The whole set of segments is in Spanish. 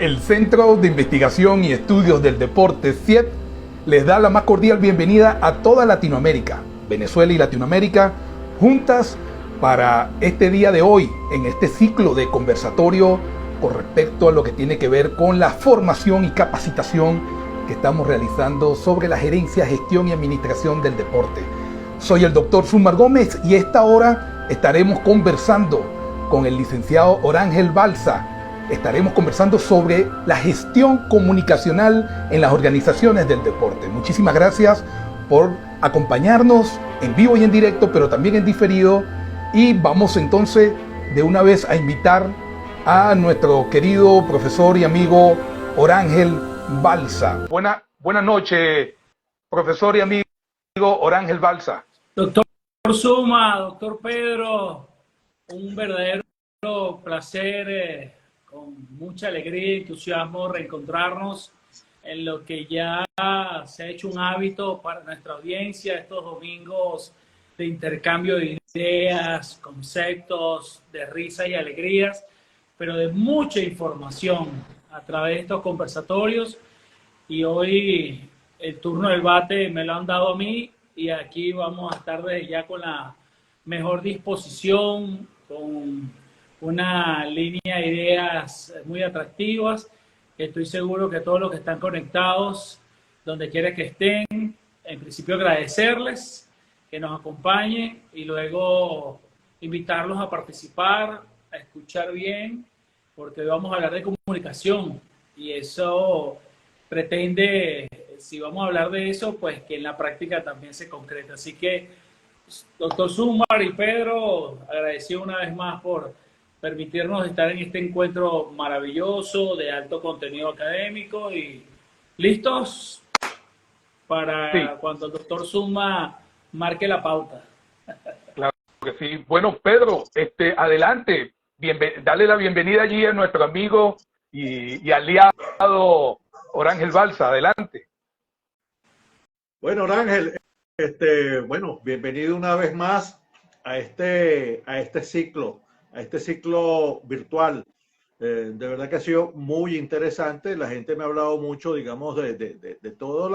El Centro de Investigación y Estudios del Deporte, CIED, les da la más cordial bienvenida a toda Latinoamérica, Venezuela y Latinoamérica, juntas para este día de hoy, en este ciclo de conversatorio con respecto a lo que tiene que ver con la formación y capacitación que estamos realizando sobre la gerencia, gestión y administración del deporte. Soy el doctor Sumar Gómez y esta hora estaremos conversando con el licenciado Orángel Balsa. Estaremos conversando sobre la gestión comunicacional en las organizaciones del deporte. Muchísimas gracias por acompañarnos en vivo y en directo, pero también en diferido. Y vamos entonces de una vez a invitar a nuestro querido profesor y amigo Orángel Balsa. Buenas noches, profesor y amigo Orángel Balsa. Doctor Suma, doctor Pedro, un verdadero placer, con mucha alegría y entusiasmo reencontrarnos en lo que ya se ha hecho un hábito para nuestra audiencia, estos domingos de intercambio de ideas, conceptos, de risas y alegrías, pero de mucha información a través de estos conversatorios. Y hoy el turno del bate me lo han dado a mí y aquí vamos a estar desde ya con la mejor disposición, con una línea de ideas muy atractivas. Estoy seguro que todos los que están conectados, donde quiera que estén, en principio agradecerles que nos acompañen y luego invitarlos a participar, a escuchar bien, porque hoy vamos a hablar de comunicación y eso pretende, si vamos a hablar de eso, pues que en la práctica también se concrete. Así que, doctor Sumar y Pedro, agradecido una vez más por permitirnos estar en este encuentro maravilloso de alto contenido académico y listos para cuando el doctor Suma marque la pauta. Claro que sí. Bueno, Pedro, adelante, dale la bienvenida allí a nuestro amigo y aliado Orángel Balsa, adelante. Bueno, Orángel, bueno, bienvenido una vez más a este ciclo virtual. De verdad que ha sido muy interesante. La gente me ha hablado mucho, digamos, de todo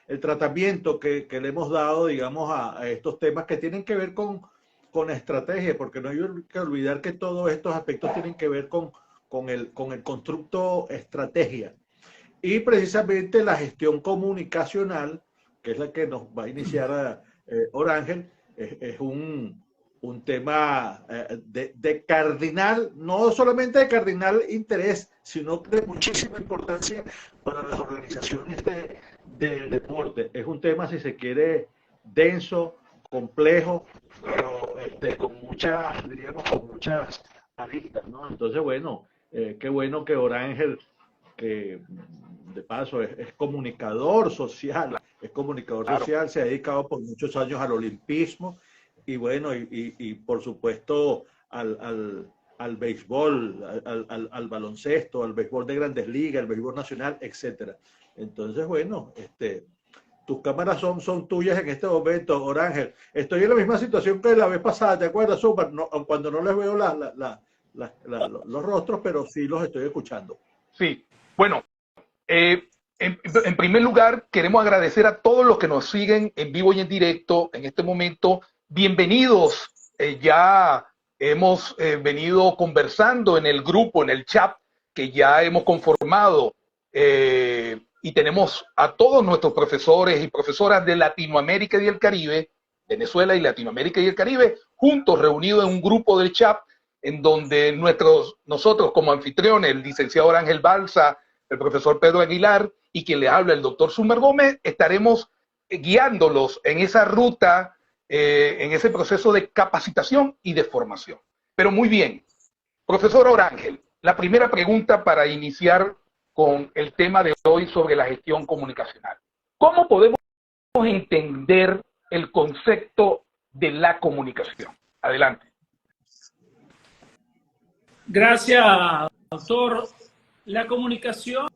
el tratamiento que le hemos dado, digamos, a estos temas que tienen que ver con estrategia, porque no hay que olvidar que todos estos aspectos tienen que ver con el constructo estrategia. Y precisamente la gestión comunicacional, que es la que nos va a iniciar Orángel, es un tema de cardinal, no solamente de cardinal interés, sino de muchísima importancia para las organizaciones del deporte. Es un tema, si se quiere, denso, complejo, pero con muchas aristas, ¿no? Entonces, bueno, qué bueno que Orángel, que de paso es comunicador social, Claro. se ha dedicado por muchos años al olimpismo y bueno, y por supuesto al béisbol, al baloncesto, al béisbol de Grandes Ligas, al béisbol nacional, etcétera. Entonces, bueno, tus cámaras son tuyas en este momento, Orángel. Estoy en la misma situación que la vez pasada, ¿te acuerdas, Super? No, cuando no les veo los rostros, pero sí los estoy escuchando. Sí, bueno, en primer lugar, queremos agradecer a todos los que nos siguen en vivo y en directo en este momento. Bienvenidos. Ya hemos venido conversando en el grupo, en el chat que ya hemos conformado y tenemos a todos nuestros profesores y profesoras de Latinoamérica y el Caribe, Venezuela y Latinoamérica y el Caribe, juntos reunidos en un grupo del chat en donde nosotros como anfitriones, el licenciado Orángel Balsa, el profesor Pedro Aguilar y quien le habla el doctor Sumar Gómez, estaremos guiándolos en esa ruta, en ese proceso de capacitación y de formación. Pero muy bien, profesor Orángel, la primera pregunta para iniciar con el tema de hoy sobre la gestión comunicacional. ¿Cómo podemos entender el concepto de la comunicación? Adelante. Gracias, doctor. La comunicación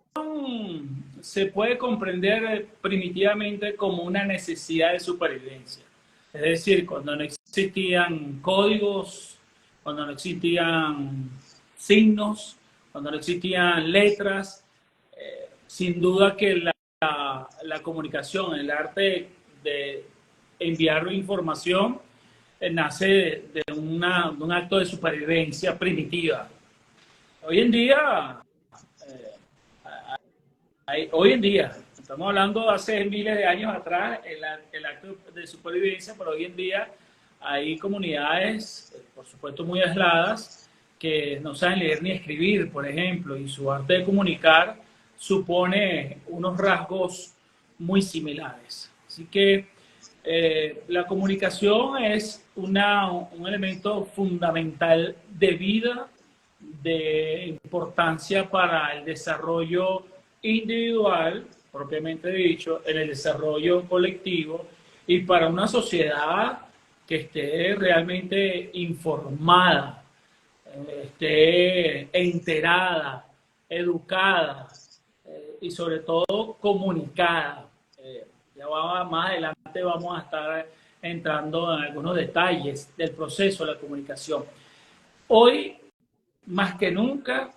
se puede comprender primitivamente como una necesidad de supervivencia. Es decir, cuando no existían códigos, cuando no existían signos, cuando no existían letras, sin duda que la comunicación, el arte de enviar información, nace de un acto de supervivencia primitiva. Hoy en día, estamos hablando de hace miles de años atrás, el acto de supervivencia, pero hoy en día hay comunidades, por supuesto muy aisladas, que no saben leer ni escribir, por ejemplo, y su arte de comunicar supone unos rasgos muy similares. Así que la comunicación es un elemento fundamental de vida, de importancia para el desarrollo individual, propiamente dicho, en el desarrollo colectivo y para una sociedad que esté realmente informada, esté enterada, educada y sobre todo comunicada. Ya más adelante vamos a estar entrando en algunos detalles del proceso de la comunicación. Hoy, más que nunca,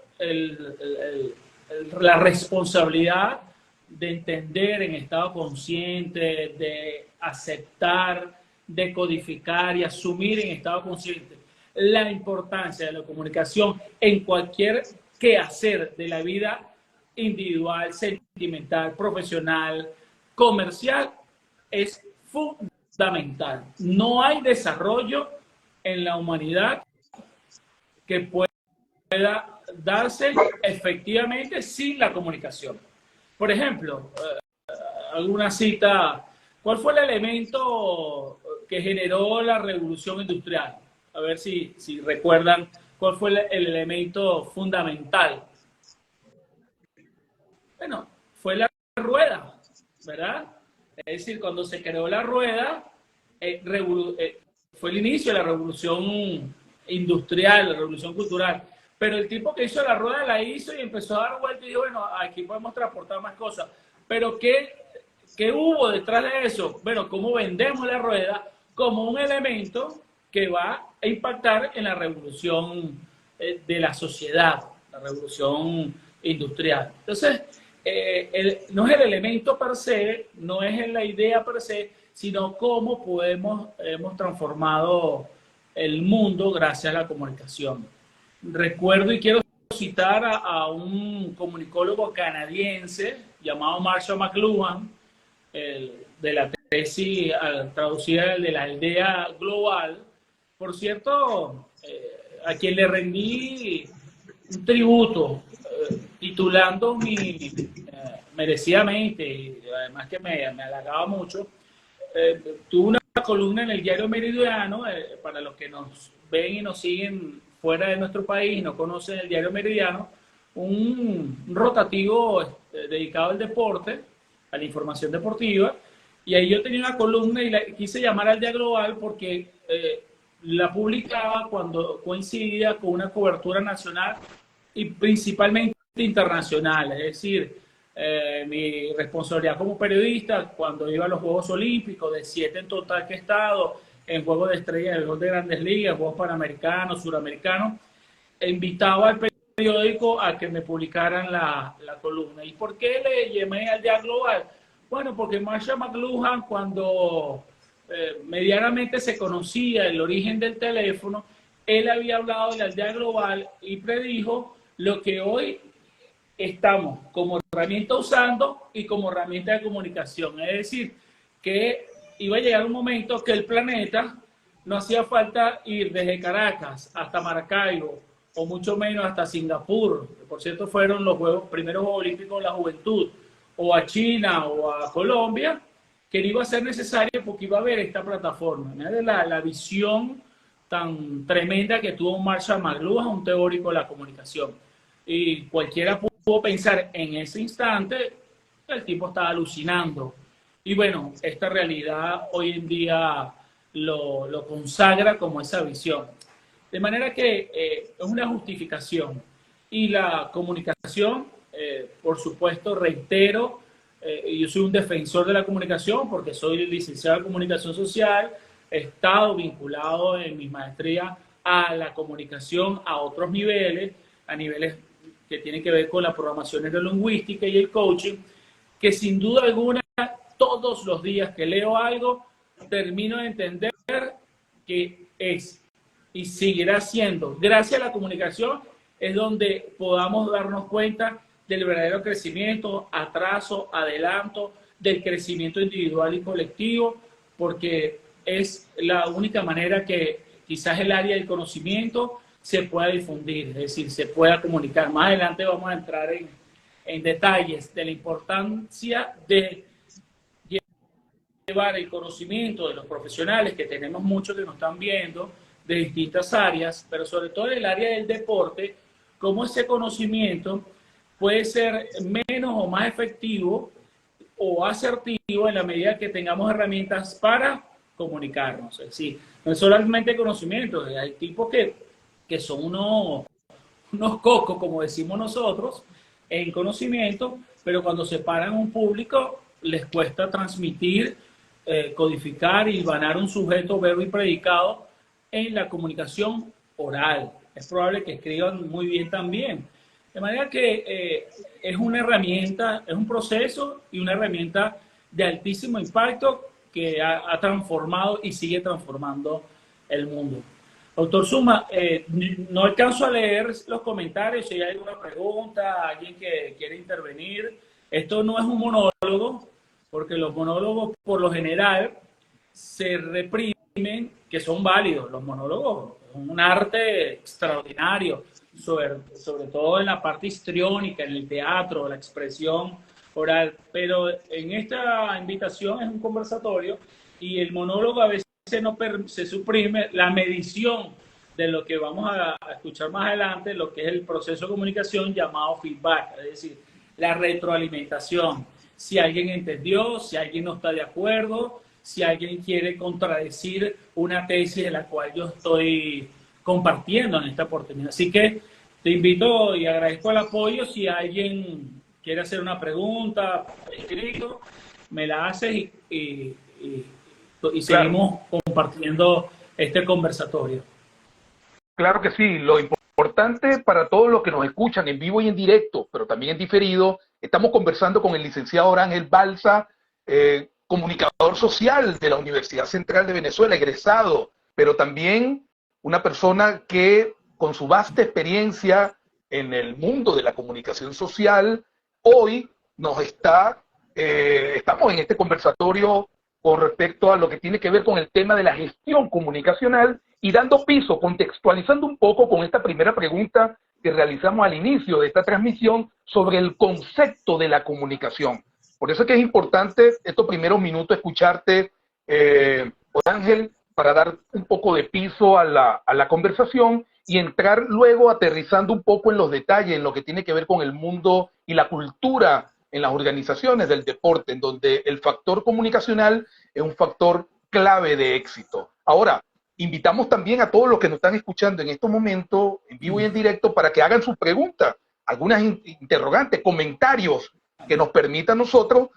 la responsabilidad de entender en estado consciente, de aceptar, de codificar y asumir en estado consciente la importancia de la comunicación en cualquier quehacer de la vida individual, sentimental, profesional, comercial, es fundamental. No hay desarrollo en la humanidad que pueda darse efectivamente sin la comunicación. Por ejemplo, alguna cita, ¿cuál fue el elemento que generó la revolución industrial? A ver si recuerdan cuál fue el elemento fundamental. Bueno, fue la rueda, ¿verdad? Es decir, cuando se creó la rueda, fue el inicio de la revolución industrial, la revolución cultural. Pero el tipo que hizo la rueda la hizo y empezó a dar vueltas y dijo, bueno, aquí podemos transportar más cosas. Pero ¿qué hubo detrás de eso? Bueno, ¿cómo vendemos la rueda como un elemento que va a impactar en la revolución de la sociedad, la revolución industrial? Entonces, no es el elemento per se, no es la idea per se, sino cómo hemos transformado el mundo gracias a la comunicación. Recuerdo y quiero citar a un comunicólogo canadiense llamado Marshall McLuhan, de la tesis traducida de la aldea global. Por cierto, a quien le rendí un tributo, titulando merecidamente, y además que me halagaba mucho, tuve una columna en el diario Meridiano, para los que nos ven y nos siguen fuera de nuestro país y no conocen el diario Meridiano, un rotativo dedicado al deporte, a la información deportiva, y ahí yo tenía una columna y la quise llamar Aldea Global porque la publicaba cuando coincidía con una cobertura nacional y principalmente internacional, es decir, mi responsabilidad como periodista cuando iba a los Juegos Olímpicos, de 7 en total que he estado, en Juegos de Estrellas, en Juegos de Grandes Ligas, Juegos Panamericanos, Suramericanos, invitaba al periódico a que me publicaran la columna. ¿Y por qué le llamé Aldea Global? Bueno, porque Marshall McLuhan, cuando medianamente se conocía el origen del teléfono, él había hablado de la Aldea Global y predijo lo que hoy estamos como herramienta usando y como herramienta de comunicación. Es decir, que iba a llegar un momento que el planeta no hacía falta ir desde Caracas hasta Maracaibo o mucho menos hasta Singapur, que por cierto fueron los primeros Juegos Olímpicos de la Juventud, o a China o a Colombia, que no iba a ser necesario porque iba a haber esta plataforma. La visión tan tremenda que tuvo Marshall McLuhan, un teórico de la comunicación. Y cualquiera pudo pensar en ese instante que el tipo estaba alucinando. Y bueno, esta realidad hoy en día lo consagra como esa visión. De manera que es una justificación. Y la comunicación, por supuesto, reitero, yo soy un defensor de la comunicación porque soy licenciado en comunicación social, he estado vinculado en mi maestría a la comunicación a otros niveles, a niveles que tiene que ver con la programación neurolingüística y el coaching, que sin duda alguna, todos los días que leo algo, termino de entender que es y seguirá siendo, gracias a la comunicación, es donde podamos darnos cuenta del verdadero crecimiento, atraso, adelanto, del crecimiento individual y colectivo, porque es la única manera que quizás el área del conocimiento se pueda difundir, es decir, se pueda comunicar. Más adelante vamos a entrar en detalles de la importancia de llevar el conocimiento de los profesionales, que tenemos muchos que nos están viendo, de distintas áreas, pero sobre todo en el área del deporte, cómo ese conocimiento puede ser menos o más efectivo o asertivo en la medida que tengamos herramientas para comunicarnos. Es decir, no es solamente conocimiento, hay tipos que son unos cocos, como decimos nosotros, en conocimiento, pero cuando se paran un público les cuesta transmitir, codificar y ganar un sujeto, verbo y predicado en la comunicación oral. Es probable que escriban muy bien también. De manera que es una herramienta, es un proceso y una herramienta de altísimo impacto que ha transformado y sigue transformando el mundo. Doctor Suma, no alcanzo a leer los comentarios, si hay alguna pregunta, alguien que quiere intervenir. Esto no es un monólogo, porque los monólogos por lo general se reprimen, que son válidos. Los monólogos son un arte extraordinario, sobre todo en la parte histriónica, en el teatro, la expresión oral. Pero en esta invitación es un conversatorio y el monólogo a veces se suprime la medición de lo que vamos a escuchar más adelante, lo que es el proceso de comunicación llamado feedback, es decir, la retroalimentación. Si alguien entendió, si alguien no está de acuerdo, si alguien quiere contradecir una tesis de la cual yo estoy compartiendo en esta oportunidad. Así que te invito y agradezco el apoyo. Si alguien quiere hacer una pregunta, escrito, me la haces y seguimos compartiendo este conversatorio. Claro que sí, lo importante para todos los que nos escuchan en vivo y en directo, pero también en diferido, estamos conversando con el licenciado Orángel Balsa, comunicador social de la Universidad Central de Venezuela, egresado, pero también una persona que con su vasta experiencia en el mundo de la comunicación social, hoy estamos en este conversatorio con respecto a lo que tiene que ver con el tema de la gestión comunicacional y dando piso, contextualizando un poco con esta primera pregunta que realizamos al inicio de esta transmisión sobre el concepto de la comunicación. Por eso es que es importante estos primeros minutos escucharte, Ángel, para dar un poco de piso a la conversación y entrar luego aterrizando un poco en los detalles, en lo que tiene que ver con el mundo y la cultura en las organizaciones del deporte, en donde el factor comunicacional es un factor clave de éxito. Ahora, invitamos también a todos los que nos están escuchando en estos momentos, en vivo y en directo, para que hagan sus preguntas, algunas interrogantes, comentarios que nos permitan a nosotros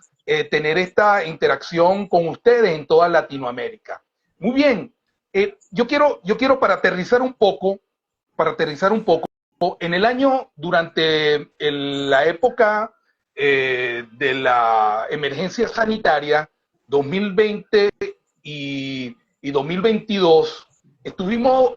tener esta interacción con ustedes en toda Latinoamérica. Muy bien, yo quiero para aterrizar un poco, en el año, durante la época de la emergencia sanitaria 2020 y 2022, estuvimos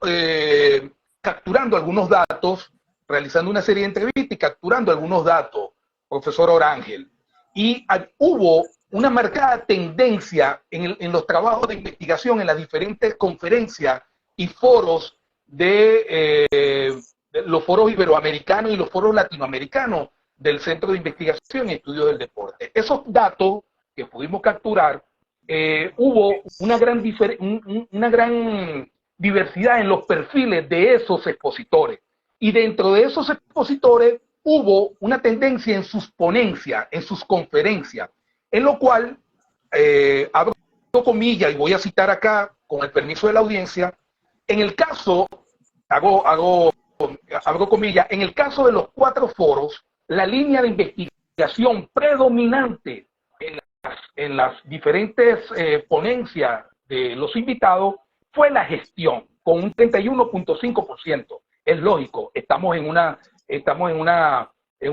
capturando algunos datos, realizando una serie de entrevistas y capturando algunos datos, profesor Orángel. Y hubo una marcada tendencia en los trabajos de investigación, en las diferentes conferencias y foros de los foros iberoamericanos y los foros latinoamericanos del Centro de Investigación y Estudio del Deporte. Esos datos que pudimos capturar, hubo una gran diversidad en los perfiles de esos expositores. Y dentro de esos expositores hubo una tendencia en sus ponencias, en sus conferencias, en lo cual, abro comillas y voy a citar acá, con el permiso de la audiencia, en el caso, abro comillas, en el caso de los 4 foros, la línea de investigación predominante en las diferentes ponencias de los invitados fue la gestión, con un 31.5%. Es lógico, estamos en estamos en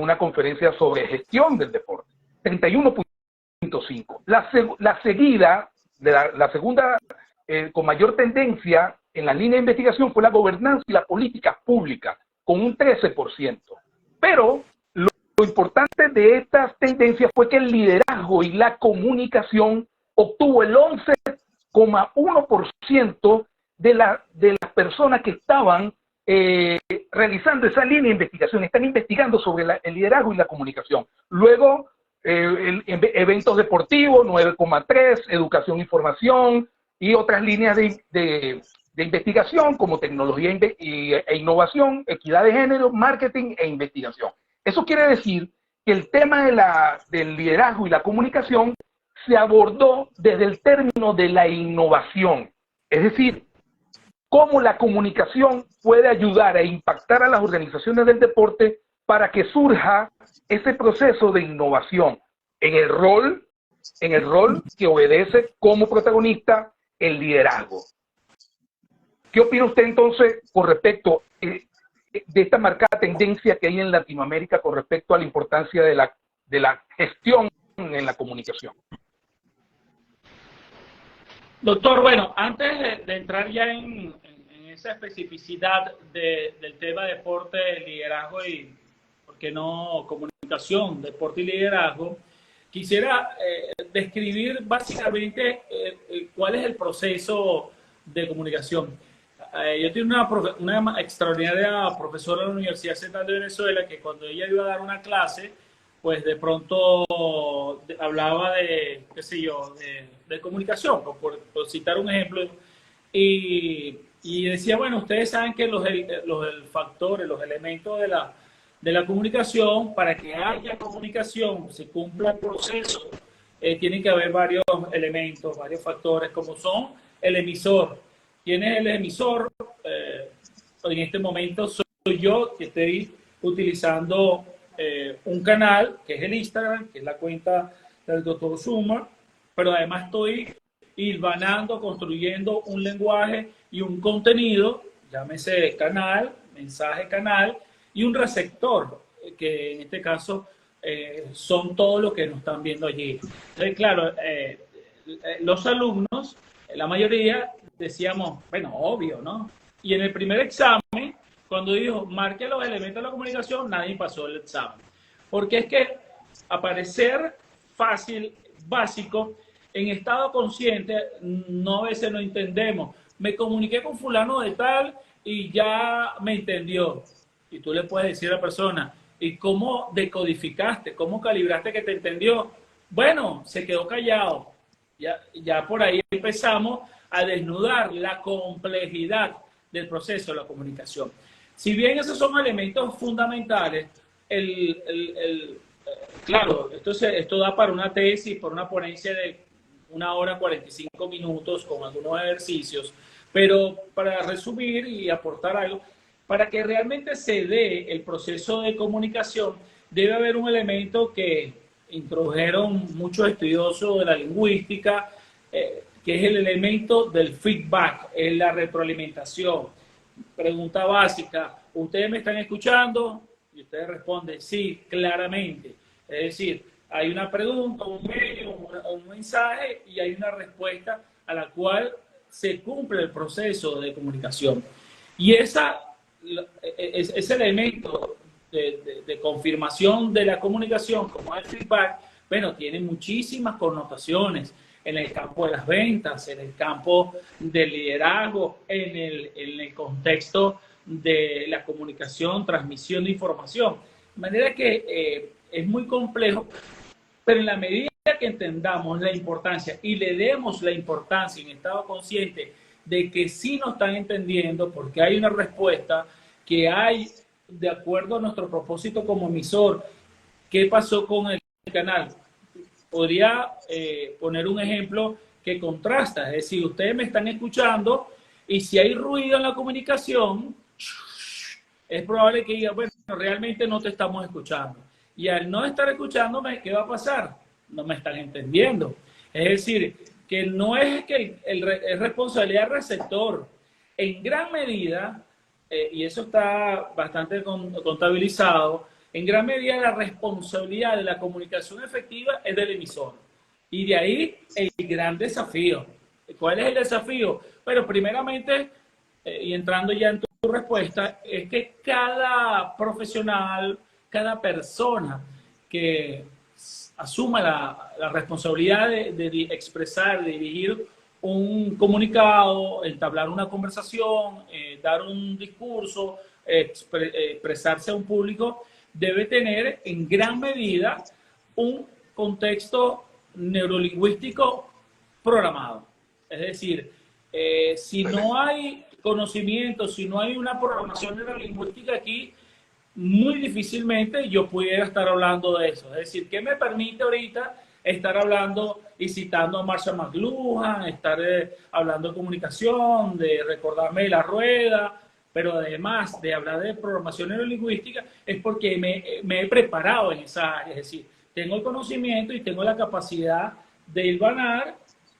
una conferencia sobre gestión del deporte. 31.5. La segunda con mayor tendencia en la línea de investigación fue la gobernanza y la política pública, con un 13%. Pero lo importante de estas tendencias fue que el liderazgo y la comunicación obtuvo el 11,1% de las personas que estaban realizando esa línea de investigación. Están investigando sobre el liderazgo y la comunicación. Luego, eventos deportivos, 9,3%, educación e información, y otras líneas de investigación como tecnología e innovación, equidad de género, marketing e investigación. Eso quiere decir que el tema del liderazgo y la comunicación se abordó desde el término de la innovación. Es decir, cómo la comunicación puede ayudar a impactar a las organizaciones del deporte para que surja ese proceso de innovación en el rol que obedece como protagonista el liderazgo. ¿Qué opina usted entonces con respecto de esta marcada tendencia que hay en Latinoamérica con respecto a la importancia de la gestión en la comunicación? Doctor, bueno, antes de entrar ya en esa especificidad del tema deporte, liderazgo y, ¿por qué no, comunicación, deporte y liderazgo? Quisiera describir básicamente cuál es el proceso de comunicación. Yo tengo una extraordinaria profesora de la Universidad Central de Venezuela que cuando ella iba a dar una clase, pues de pronto hablaba de, qué sé yo, de comunicación, por citar un ejemplo, y decía, bueno, ustedes saben que los factores, los elementos de la comunicación, para que haya comunicación, se cumpla el proceso, tiene que haber varios elementos, varios factores, como son el emisor. ¿Quién es el emisor? En este momento soy yo, que estoy utilizando un canal, que es el Instagram, que es la cuenta del Dr. Zuma, pero además estoy hilvanando, construyendo un lenguaje y un contenido, llámese canal, mensaje canal, y un receptor, que en este caso son todos los que nos están viendo allí. Entonces, claro, los alumnos, la mayoría, decíamos, bueno, obvio, ¿no? Y en el primer examen, cuando dijo, marque los elementos de la comunicación, nadie pasó el examen. Porque es que aparecer fácil, básico, en estado consciente, a veces no entendemos. Me comuniqué con fulano de tal y ya me entendió. Y tú le puedes decir a la persona, ¿y cómo decodificaste? ¿Cómo calibraste que te entendió? Bueno, se quedó callado. Ya por ahí empezamos a desnudar la complejidad del proceso de la comunicación. Si bien esos son elementos fundamentales, claro, esto da para una tesis, para una ponencia de 1 hora 45 minutos con algunos ejercicios, pero para resumir y aportar algo, para que realmente se dé el proceso de comunicación, debe haber un elemento que introdujeron muchos estudiosos de la lingüística, que es el elemento del feedback, es la retroalimentación. Pregunta básica, ¿ustedes me están escuchando? Y ustedes responden, sí, claramente. Es decir, hay una pregunta, un medio, un mensaje y hay una respuesta a la cual se cumple el proceso de comunicación. Y ese elemento de confirmación de la comunicación, como el feedback, bueno, tiene muchísimas connotaciones en el campo de las ventas, en el campo del liderazgo, en el contexto de la comunicación, transmisión de información. De manera que es muy complejo, pero en la medida que entendamos la importancia y le demos la importancia en estado consciente de que sí nos están entendiendo, porque hay una respuesta, que hay, de acuerdo a nuestro propósito como emisor, ¿qué pasó con el canal? Podría poner un ejemplo que contrasta, es decir, ustedes me están escuchando y si hay ruido en la comunicación, es probable que diga, bueno, realmente no te estamos escuchando. Y al no estar escuchándome, ¿qué va a pasar? No me están entendiendo. Es decir, que no es que es responsabilidad del receptor. En gran medida, y eso está bastante contabilizado, en gran medida la responsabilidad de la comunicación efectiva es del emisor. Y de ahí el gran desafío. ¿Cuál es el desafío? Bueno, primeramente, y entrando ya en tu respuesta, es que cada profesional, cada persona que asuma la responsabilidad de expresar, de dirigir un comunicado, entablar una conversación, dar un discurso, expresarse a un público, debe tener en gran medida un contexto neurolingüístico programado. Es decir, si no hay conocimiento, si no hay una programación neurolingüística aquí, muy difícilmente yo pudiera estar hablando de eso. Es decir, ¿qué me permite ahorita estar hablando y citando a Marshall McLuhan, estar hablando de comunicación, de recordarme de la rueda, pero además de hablar de programación neurolingüística, es porque me he preparado en esa área? Es decir, tengo el conocimiento y tengo la capacidad de hilvanar,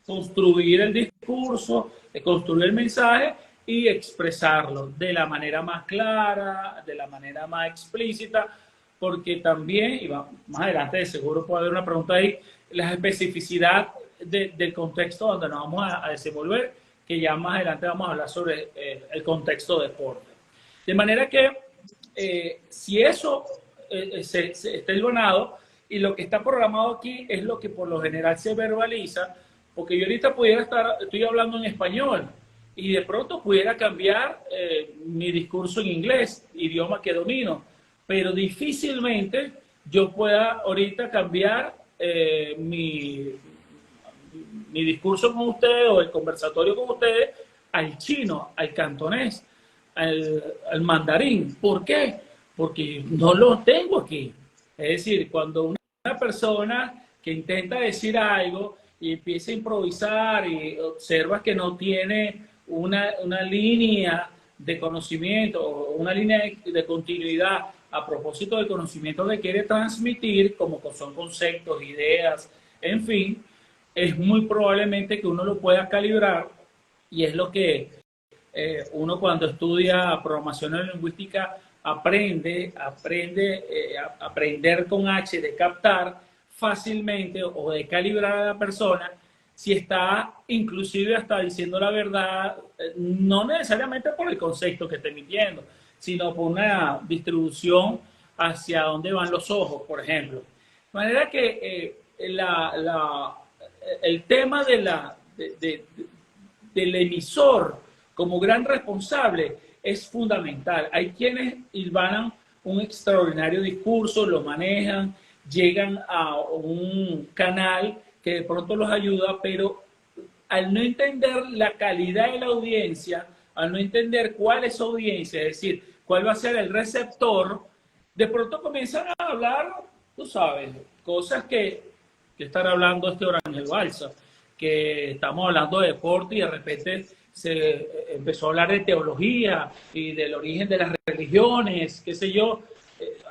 construir el discurso, de construir el mensaje y expresarlo de la manera más clara, de la manera más explícita, porque también, y más adelante de seguro puede haber una pregunta ahí, la especificidad del contexto donde nos vamos a desenvolver, que ya más adelante vamos a hablar sobre el contexto de deporte. De manera que si eso está hilvanado, y lo que está programado aquí es lo que por lo general se verbaliza, porque yo ahorita estoy hablando en español, y de pronto pudiera cambiar mi discurso en inglés, idioma que domino, pero difícilmente yo pueda ahorita cambiar mi discurso con ustedes o el conversatorio con ustedes al chino, al cantonés, al mandarín. ¿Por qué? Porque no lo tengo aquí. Es decir, cuando una persona que intenta decir algo y empieza a improvisar y observa que no tiene una línea de conocimiento o una línea de continuidad a propósito del conocimiento que quiere transmitir, como son conceptos, ideas, en fin, es muy probablemente que uno lo pueda calibrar, y es lo que uno cuando estudia programación neurolingüística aprender con H, de captar fácilmente o de calibrar a la persona si está inclusive hasta diciendo la verdad, no necesariamente por el concepto que esté emitiendo, sino por una distribución hacia dónde van los ojos, por ejemplo. De manera que el tema del emisor como gran responsable es fundamental. Hay quienes hilvanan un extraordinario discurso, lo manejan, llegan a un canal que de pronto los ayuda, pero al no entender la calidad de la audiencia, al no entender cuál es su audiencia, es decir, cuál va a ser el receptor, de pronto comienzan a hablar, tú sabes, cosas que estar hablando Orangel Balsa, que estamos hablando de deporte y de repente se empezó a hablar de teología y del origen de las religiones, qué sé yo,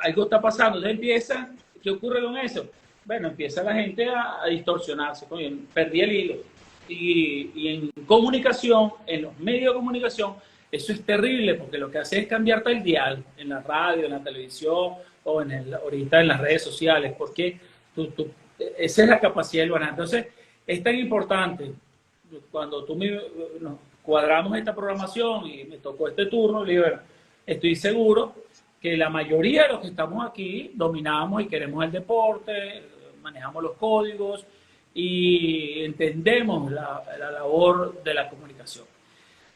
algo está pasando. Entonces empieza, ¿qué ocurre con eso? Bueno, empieza la gente a distorsionarse. Oye, perdí el hilo. Y en comunicación, en los medios de comunicación, eso es terrible porque lo que hace es cambiarte el dial en la radio, en la televisión o ahorita en las redes sociales, porque esa es la capacidad del banano. Entonces, es tan importante cuando nos cuadramos esta programación y me tocó este turno, le digo, bueno, estoy seguro que la mayoría de los que estamos aquí dominamos y queremos el deporte, manejamos los códigos y entendemos la labor de la comunicación.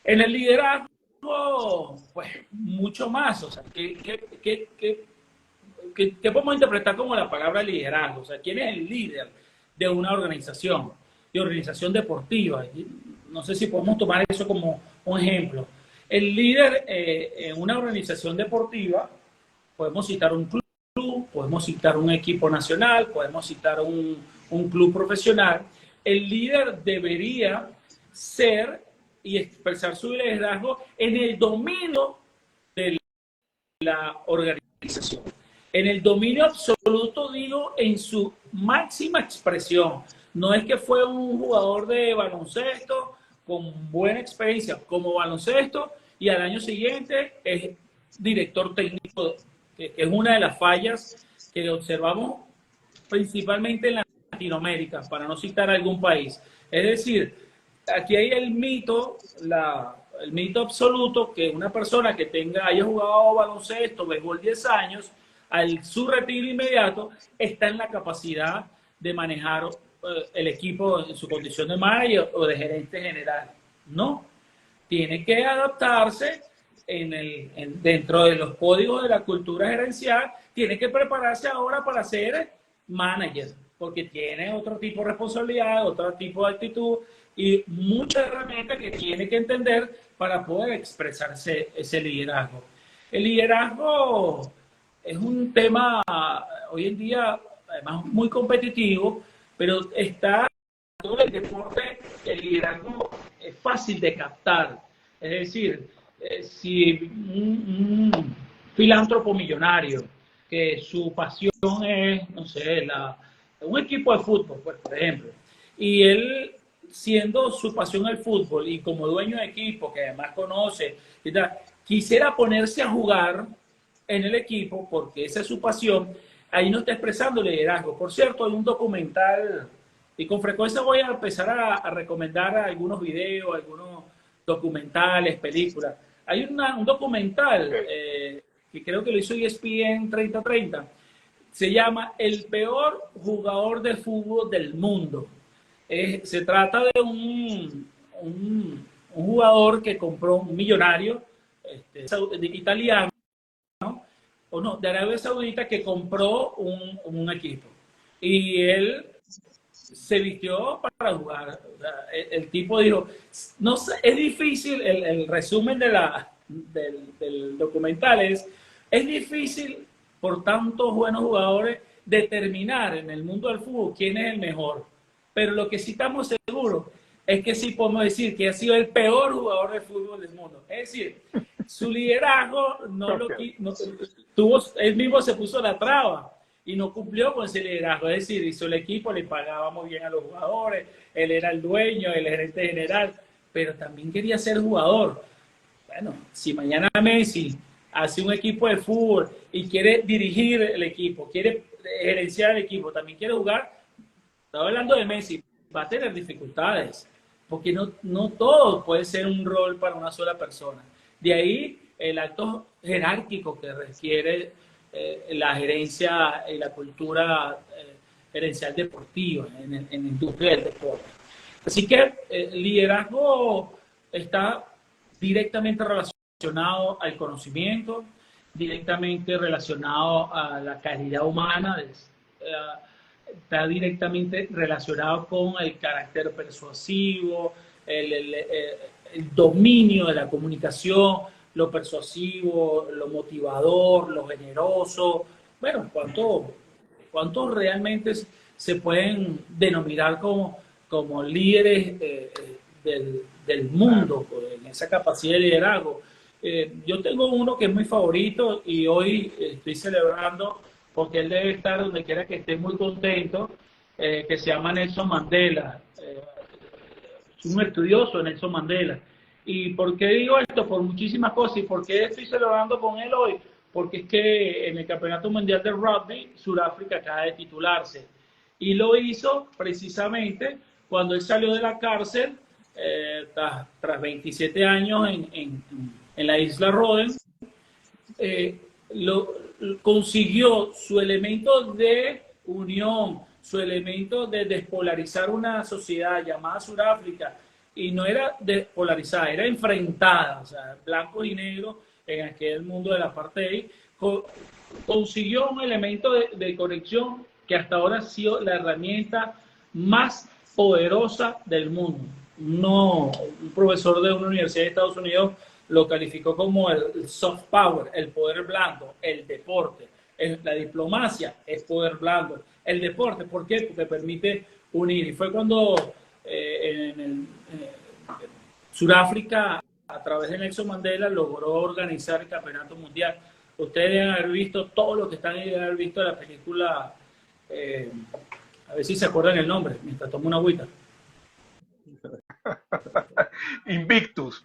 En el liderazgo, pues mucho más. O sea, ¿qué podemos interpretar como la palabra liderazgo? O sea, ¿quién es el líder de una organización deportiva? No sé si podemos tomar eso como un ejemplo. El líder en una organización deportiva, podemos citar un club, podemos citar un equipo nacional, podemos citar un club profesional. El líder debería ser y expresar su liderazgo en el dominio de la organización. En el dominio absoluto, digo, en su máxima expresión. No es que fue un jugador de baloncesto con buena experiencia como baloncesto y al año siguiente es director técnico, que es una de las fallas que observamos principalmente en Latinoamérica, para no citar algún país. Es decir, aquí hay el mito, el mito absoluto que una persona que haya jugado baloncesto, béisbol 10 años, su retiro inmediato, está en la capacidad de manejar el equipo en su condición de manager o de gerente general. No, tiene que adaptarse dentro de los códigos de la cultura gerencial, tiene que prepararse ahora para ser manager, porque tiene otro tipo de responsabilidad, otro tipo de actitud y muchas herramientas que tiene que entender para poder expresarse ese liderazgo. El liderazgo es un tema hoy en día, además, muy competitivo, pero está en el deporte, el liderazgo es fácil de captar. Es decir, si un filántropo millonario, que su pasión es, no sé, un equipo de fútbol, pues, por ejemplo, y él, siendo su pasión el fútbol y como dueño de equipo, que además conoce, quisiera ponerse a jugar en el equipo porque esa es su pasión, ahí no está expresando liderazgo. Por cierto, hay un documental, y con frecuencia voy a empezar a recomendar algunos videos, algunos documentales, películas. Hay un documental que creo que lo hizo ESPN 3030, se llama El peor jugador de fútbol del mundo. Se trata de un jugador que compró, un millonario italiano, o no, de Arabia Saudita, que compró un equipo. Y él se vistió para jugar. O sea, el tipo dijo, no sé, es difícil, el resumen del documental es difícil por tantos buenos jugadores determinar en el mundo del fútbol quién es el mejor. Pero lo que sí estamos seguros es que sí podemos decir que ha sido el peor jugador de fútbol del mundo. Es decir, su liderazgo él mismo se puso la traba y no cumplió con ese liderazgo. Es decir, hizo el equipo, le pagaba muy bien a los jugadores, él era el dueño, el gerente general, pero también quería ser jugador. Bueno, si mañana Messi hace un equipo de fútbol y quiere dirigir el equipo, quiere gerenciar el equipo, también quiere jugar, estaba hablando de Messi, va a tener dificultades, porque no todo puede ser un rol para una sola persona. De ahí el acto jerárquico que requiere la gerencia y la cultura gerencial deportiva en la industria del deporte. Así que el liderazgo está directamente relacionado al conocimiento, directamente relacionado a la calidad humana, está directamente relacionado con el carácter persuasivo, el dominio de la comunicación, lo persuasivo, lo motivador, lo generoso. Bueno, ¿cuántos realmente se pueden denominar como líderes del mundo en esa capacidad de liderazgo? Yo tengo uno que es mi favorito y hoy estoy celebrando porque él debe estar donde quiera que esté muy contento, que se llama Nelson Mandela. Es un estudioso de Nelson Mandela. ¿Y por qué digo esto? Por muchísimas cosas. ¿Y por qué estoy celebrando con él hoy? Porque es que en el Campeonato Mundial de Rugby, Sudáfrica acaba de titularse. Y lo hizo precisamente cuando él salió de la cárcel, tras 27 años en la isla Roden, consiguió su elemento de unión, su elemento de despolarizar una sociedad llamada Sudáfrica, y no era despolarizada, era enfrentada, o sea, blancos y negros en aquel mundo del apartheid, consiguió un elemento de conexión que hasta ahora ha sido la herramienta más poderosa del mundo. Un profesor de una universidad de Estados Unidos lo calificó como el soft power, el poder blando, el deporte. La diplomacia es poder blando. El deporte, ¿por qué? Porque permite unir. Y fue cuando Sudáfrica, a través de Nelson Mandela, logró organizar el campeonato mundial. Ustedes deben haber visto, todos los que están ahí deben haber visto la película, a ver si se acuerdan el nombre, mientras tomo una agüita. Invictus.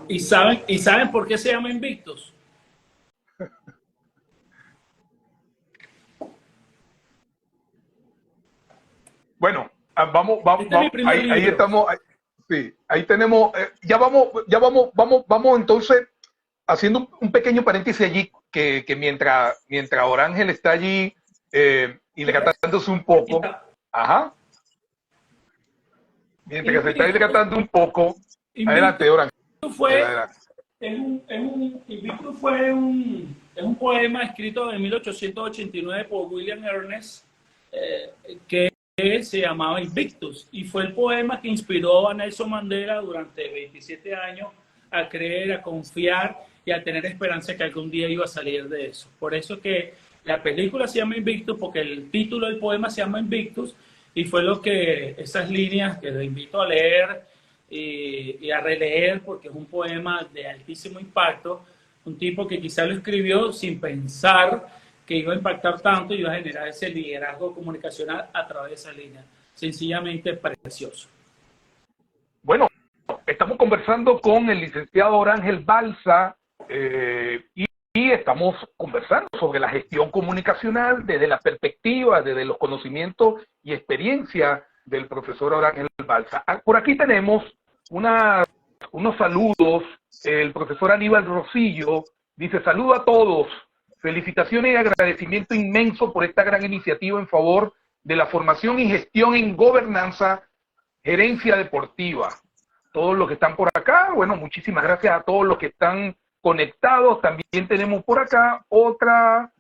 ¿Y saben por qué se llama Invictus? Bueno, vamos, Este es mi primer ahí libro. estamos, sí, ahí tenemos, vamos entonces haciendo un pequeño paréntesis allí, que mientras Orángel está allí hidratándose un poco, ajá, mientras se está Invictus, hidratando un poco, Invictus adelante, Orángel, fue, adelante. Invictus fue un poema escrito en 1889 por William Ernest, que se llamaba Invictus, y fue el poema que inspiró a Nelson Mandela durante 27 años a creer, a confiar y a tener esperanza que algún día iba a salir de eso. Por eso que la película se llama Invictus, porque el título del poema se llama Invictus, y fue lo que esas líneas que los invito a leer y a releer, porque es un poema de altísimo impacto, un tipo que quizá lo escribió sin pensar que iba a impactar tanto y iba a generar ese liderazgo comunicacional a través de esa línea. Sencillamente precioso. Bueno, estamos conversando con el licenciado Orángel Balsa y estamos conversando sobre la gestión comunicacional desde la perspectiva, desde los conocimientos y experiencia del profesor Orángel Balsa. Por aquí tenemos unos saludos. El profesor Aníbal Rosillo dice: saludo a todos, felicitaciones y agradecimiento inmenso por esta gran iniciativa en favor de la formación y gestión en gobernanza, gerencia deportiva. Todos los que están por acá, bueno, muchísimas gracias a todos los que están conectados. También tenemos por acá otra,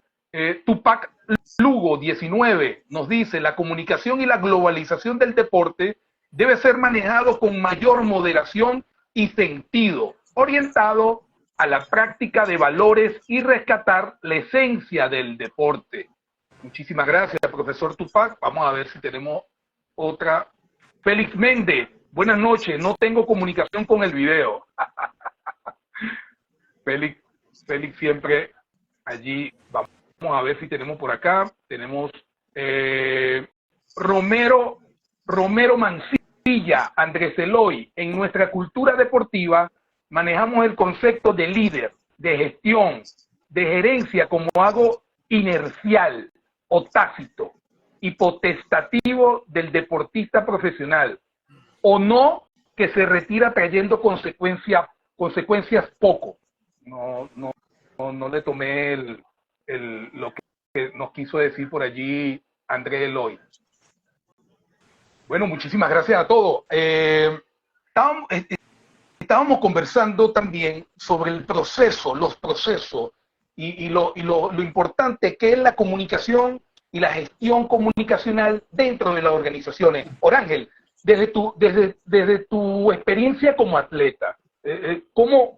Tupac Lugo 19 nos dice: la comunicación y la globalización del deporte debe ser manejado con mayor moderación y sentido, orientado a la práctica de valores y rescatar la esencia del deporte. Muchísimas gracias, profesor Tupac. Vamos a ver si tenemos otra. Félix Méndez, buenas noches, no tengo comunicación con el video. Félix siempre allí. Vamos a ver si tenemos por acá. Tenemos Romero Mancilla, Andrés Eloy. En nuestra cultura deportiva manejamos el concepto de líder, de gestión, de gerencia como algo inercial o tácito y potestativo del deportista profesional, o no, que se retira trayendo consecuencias poco. No le tomé lo que nos quiso decir por allí Andrés Eloy. Bueno, muchísimas gracias a todos. Estábamos conversando también sobre el proceso, los procesos y lo importante que es la comunicación y la gestión comunicacional dentro de las organizaciones. Orángel, desde tu experiencia como atleta, ¿cómo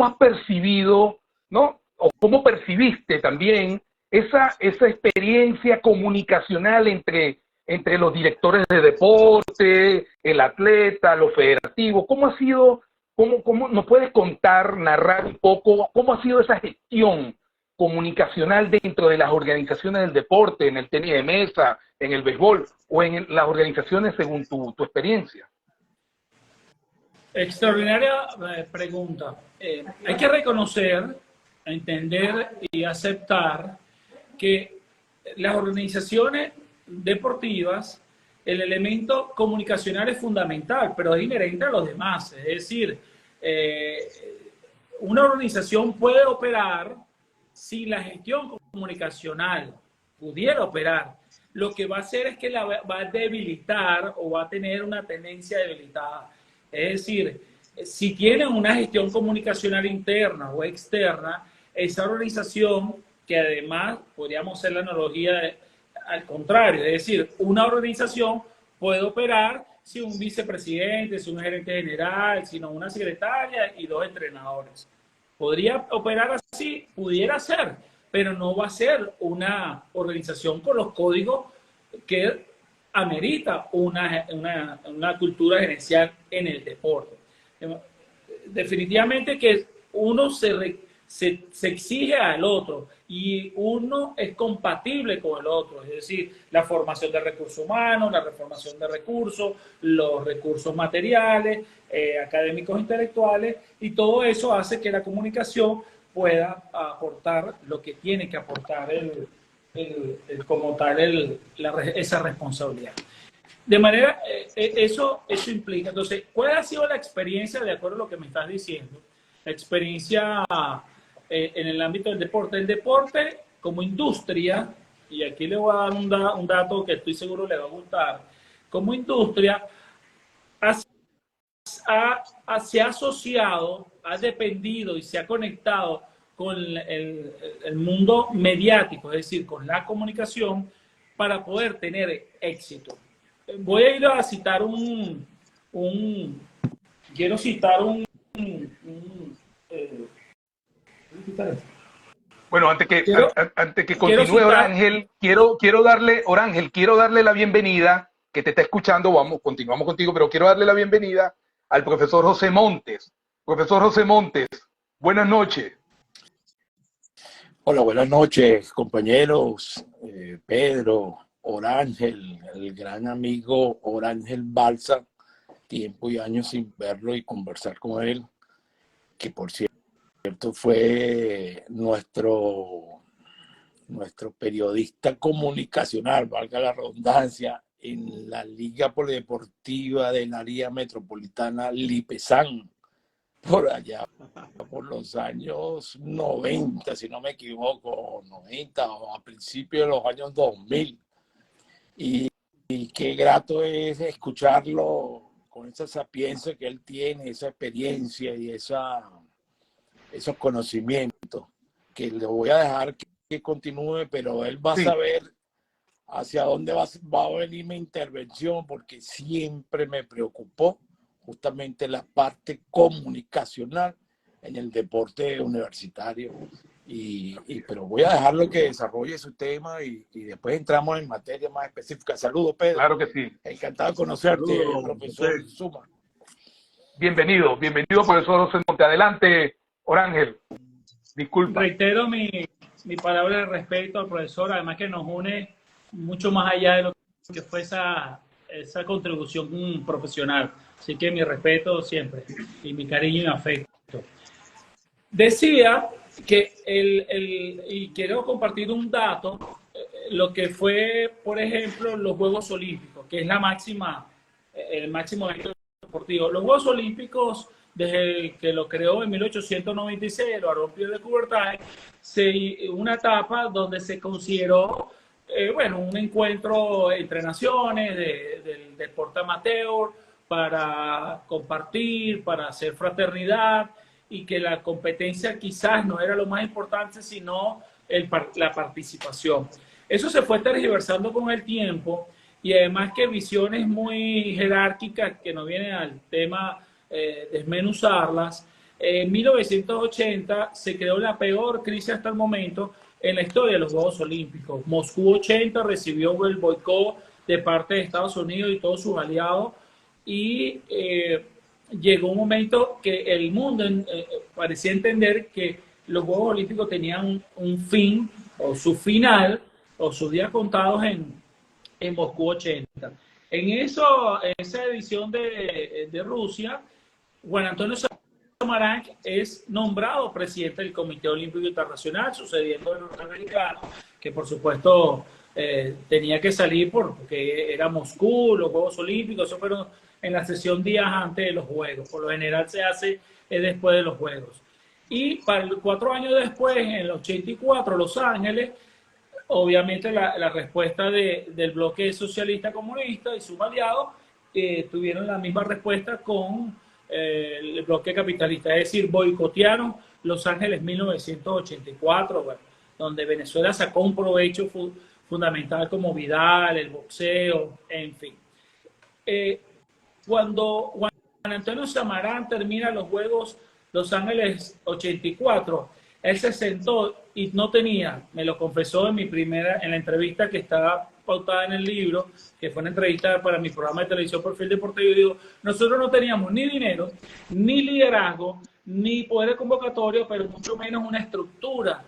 has percibido, ¿no? O cómo percibiste también esa experiencia comunicacional entre los directores de deporte, el atleta, los federativos? ¿Cómo ha sido, cómo nos puedes contar, narrar un poco, cómo ha sido esa gestión comunicacional dentro de las organizaciones del deporte, en el tenis de mesa, en el béisbol o en las organizaciones según tu experiencia? Extraordinaria pregunta. Hay que reconocer, entender y aceptar que las organizaciones deportivas, el elemento comunicacional es fundamental, pero es inherente a los demás. Es decir, una organización puede operar si la gestión comunicacional pudiera operar. Lo que va a hacer es que la va a debilitar o va a tener una tendencia debilitada. Es decir, si tienen una gestión comunicacional interna o externa, esa organización, que además podríamos hacer la analogía al contrario, es decir, una organización puede operar si un vicepresidente, si un gerente general, si no una secretaria y 2 entrenadores. Podría operar así, pudiera ser, pero no va a ser una organización con los códigos que amerita una cultura gerencial en el deporte. Definitivamente que uno se se exige al otro y uno es compatible con el otro, es decir, la formación de recursos humanos, la formación de recursos, los recursos materiales, académicos, intelectuales, y todo eso hace que la comunicación pueda aportar lo que tiene que aportar como tal esa responsabilidad. De manera, eso implica, entonces, ¿cuál ha sido la experiencia, de acuerdo a lo que me estás diciendo? La experiencia en el ámbito del deporte. El deporte como industria, y aquí le voy a dar un dato que estoy seguro le va a gustar, como industria, se ha asociado, ha dependido y se ha conectado con el mundo mediático, es decir, con la comunicación, para poder tener éxito. Voy a ir a citar quiero citar bueno, antes que continúe, Orángel, quiero darle la bienvenida, que te está escuchando, continuamos contigo, pero quiero darle la bienvenida al profesor José Montes. Profesor José Montes, buenas noches. Hola, buenas noches, compañeros. Pedro, Orángel, el gran amigo Orángel Balsa, tiempo y años sin verlo y conversar con él, que por cierto fue nuestro periodista comunicacional, valga la redundancia, en la Liga Polideportiva del área metropolitana Lipezán, por allá, por los años 90, si no me equivoco, 90 o a principios de los años 2000. Y qué grato es escucharlo con esa sapiencia que él tiene, esa experiencia y esos conocimientos, que le voy a dejar que continúe, pero él va a saber hacia dónde va a venir mi intervención, porque siempre me preocupó justamente la parte comunicacional en el deporte universitario. Pero voy a dejarlo que desarrolle su tema y después entramos en materia más específica. Saludos, Pedro. Claro que sí. Encantado de conocerte, profesor Suma. Bienvenido, profesor José Montes. Adelante, Orángel. Disculpa. Reitero mi palabra de respeto al profesor, además que nos une mucho más allá de lo que fue esa contribución profesional. Así que mi respeto siempre y mi cariño y mi afecto. Decía que y quiero compartir un dato, lo que fue, por ejemplo, los Juegos Olímpicos, que es el máximo evento deportivo. Los Juegos Olímpicos, desde que lo creó en 1896, lo Arompio de Coubertin, una etapa donde se consideró un encuentro entre naciones del deporte amateur para compartir, para hacer fraternidad, y que la competencia quizás no era lo más importante, sino la participación. Eso se fue tergiversando con el tiempo, y además que visiones muy jerárquicas, que no vienen al tema desmenuzarlas. En 1980 se creó la peor crisis hasta el momento en la historia de los Juegos Olímpicos. Moscú 80 recibió el boicot de parte de Estados Unidos y todos sus aliados, y llegó un momento que el mundo parecía entender que los Juegos Olímpicos tenían un fin, o su final, o sus días contados en Moscú 80. En esa edición de Rusia, Juan Antonio Samaranch es nombrado presidente del Comité Olímpico Internacional, sucediendo en los norteamericanos, que por supuesto tenía que salir porque era Moscú, los Juegos Olímpicos, eso fueron en la sesión días antes de los Juegos. Por lo general se hace después de los Juegos. Y 4 años después, en el 84, Los Ángeles, obviamente la respuesta del bloque socialista comunista y sus aliados tuvieron la misma respuesta con el bloque capitalista, es decir, boicotearon Los Ángeles 1984, donde Venezuela sacó un provecho fundamental como Vidal, el boxeo, en fin. Cuando Juan Antonio Samaranch termina los Juegos Los Ángeles 84, él se sentó y no tenía, me lo confesó en la entrevista que estaba pautada en el libro, que fue una entrevista para mi programa de televisión Perfil Deportivo, y digo, nosotros no teníamos ni dinero, ni liderazgo, ni poder convocatorio, pero mucho menos una estructura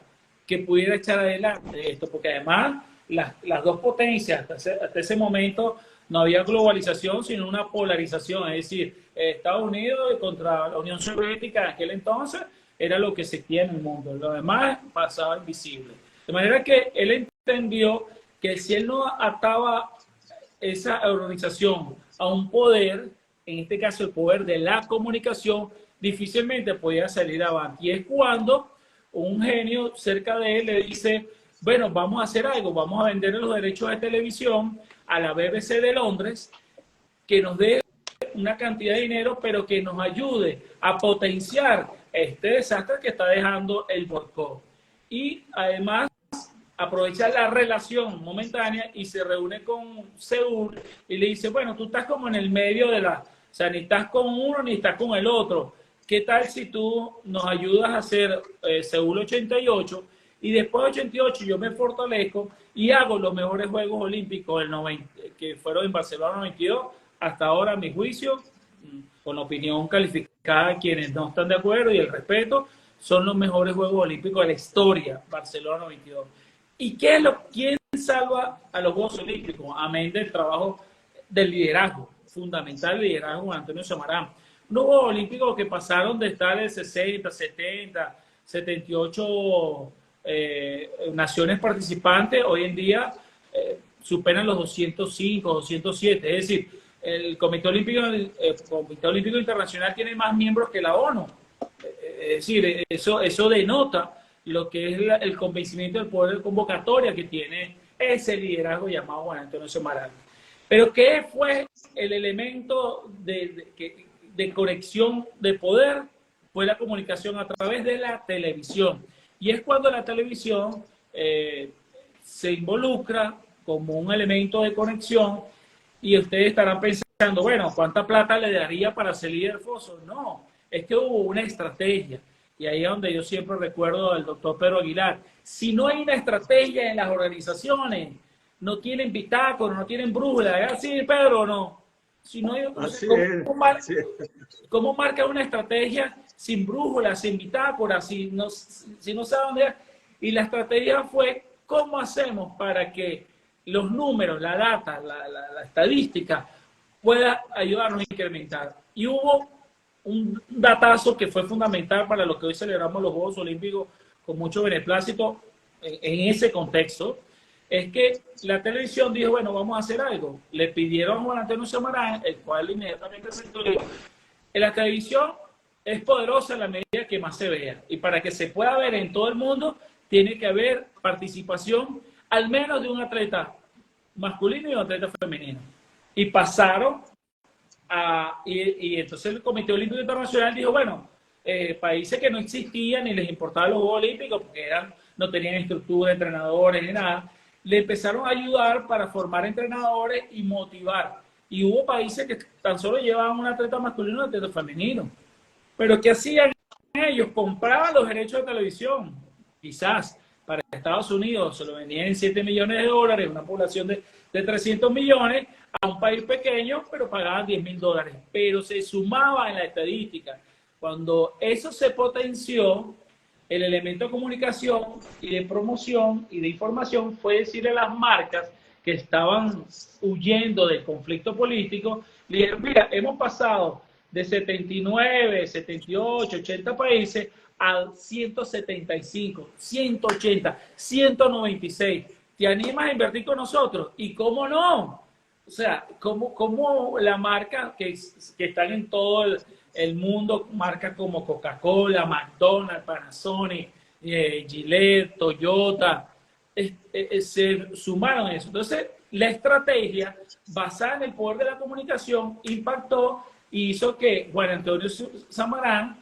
que pudiera echar adelante esto, porque además las dos potencias, hasta ese momento no había globalización, sino una polarización, es decir, Estados Unidos contra la Unión Soviética en aquel entonces era lo que se tiene en el mundo, lo demás pasaba invisible. De manera que él entendió que si él no ataba esa organización a un poder, en este caso el poder de la comunicación, difícilmente podía salir adelante. Y es cuando un genio cerca de él le dice, bueno, vamos a hacer algo, vamos a vender los derechos de televisión a la BBC de Londres, que nos dé una cantidad de dinero, pero que nos ayude a potenciar este desastre que está dejando el boicot. Y además aprovecha la relación momentánea y se reúne con Seúl y le dice, bueno, tú estás como en el medio de la... O sea, ni estás con uno ni estás con el otro. ¿Qué tal si tú nos ayudas a hacer Seúl 88 y después de 88 yo me fortalezco y hago los mejores Juegos Olímpicos del 90, que fueron en Barcelona 92, hasta ahora a mi juicio, con opinión calificada, quienes no están de acuerdo y el respeto, son los mejores Juegos Olímpicos de la historia, Barcelona 92. ¿Y quién salva a los Juegos Olímpicos? Amén del trabajo del liderazgo, fundamental liderazgo de Antonio Samarán. Unos Juegos Olímpicos que pasaron de estar en 60, 70, 78 naciones participantes, hoy en día superan los 205, 207. Es decir, el Comité Olímpico Internacional tiene más miembros que la ONU. Es decir, eso denota lo que es el convencimiento del poder de convocatoria que tiene ese liderazgo llamado Juan Antonio Samarán. Pero ¿qué fue el elemento de conexión de poder? Fue la comunicación a través de la televisión. Y es cuando la televisión se involucra como un elemento de conexión y ustedes estarán pensando, bueno, ¿cuánta plata le daría para salir del foso? No, es que hubo una estrategia. Y ahí es donde yo siempre recuerdo al doctor Pedro Aguilar. Si no hay una estrategia en las organizaciones, no tienen bitácora, no tienen brújula, ¿es así, Pedro, o no? Si no hay, ¿cómo marca una estrategia sin brújula, sin bitácora, si no sabe dónde es? Y la estrategia fue, ¿cómo hacemos para que los números, la data, la estadística pueda ayudarnos a incrementar? Y hubo un datazo que fue fundamental para lo que hoy celebramos los Juegos Olímpicos con mucho beneplácito en ese contexto, es que la televisión dijo, bueno, vamos a hacer algo. Le pidieron a Juan Antonio Samarán, el cual inmediatamente aceptó, la televisión es poderosa en la medida que más se vea. Y para que se pueda ver en todo el mundo, tiene que haber participación al menos de un atleta masculino y un atleta femenino. Y pasaron y entonces el Comité Olímpico Internacional dijo, bueno, países que no existían ni les importaban los Juegos Olímpicos porque no tenían estructura de entrenadores ni nada, le empezaron a ayudar para formar entrenadores y motivar. Y hubo países que tan solo llevaban un atleta masculino y un atleta femenino. Pero ¿qué hacían ellos? Compraban los derechos de televisión. Quizás para Estados Unidos se lo vendían en $7 millones, una población de 300 millones, a un país pequeño, pero pagaban $10.000. Pero se sumaba en la estadística. Cuando eso se potenció, el elemento de comunicación y de promoción y de información fue decirle a las marcas que estaban huyendo del conflicto político, le dijeron, mira, hemos pasado de 79, 78, 80 países a 175, 180, 196. ¿Te animas a invertir con nosotros? ¿Y cómo no? O sea, ¿cómo la marca que están en todo el mundo, marcas como Coca-Cola, McDonald's, Panasonic, Gillette, Toyota, se sumaron a eso? Entonces, la estrategia basada en el poder de la comunicación impactó y hizo que Juan Antonio Samarán,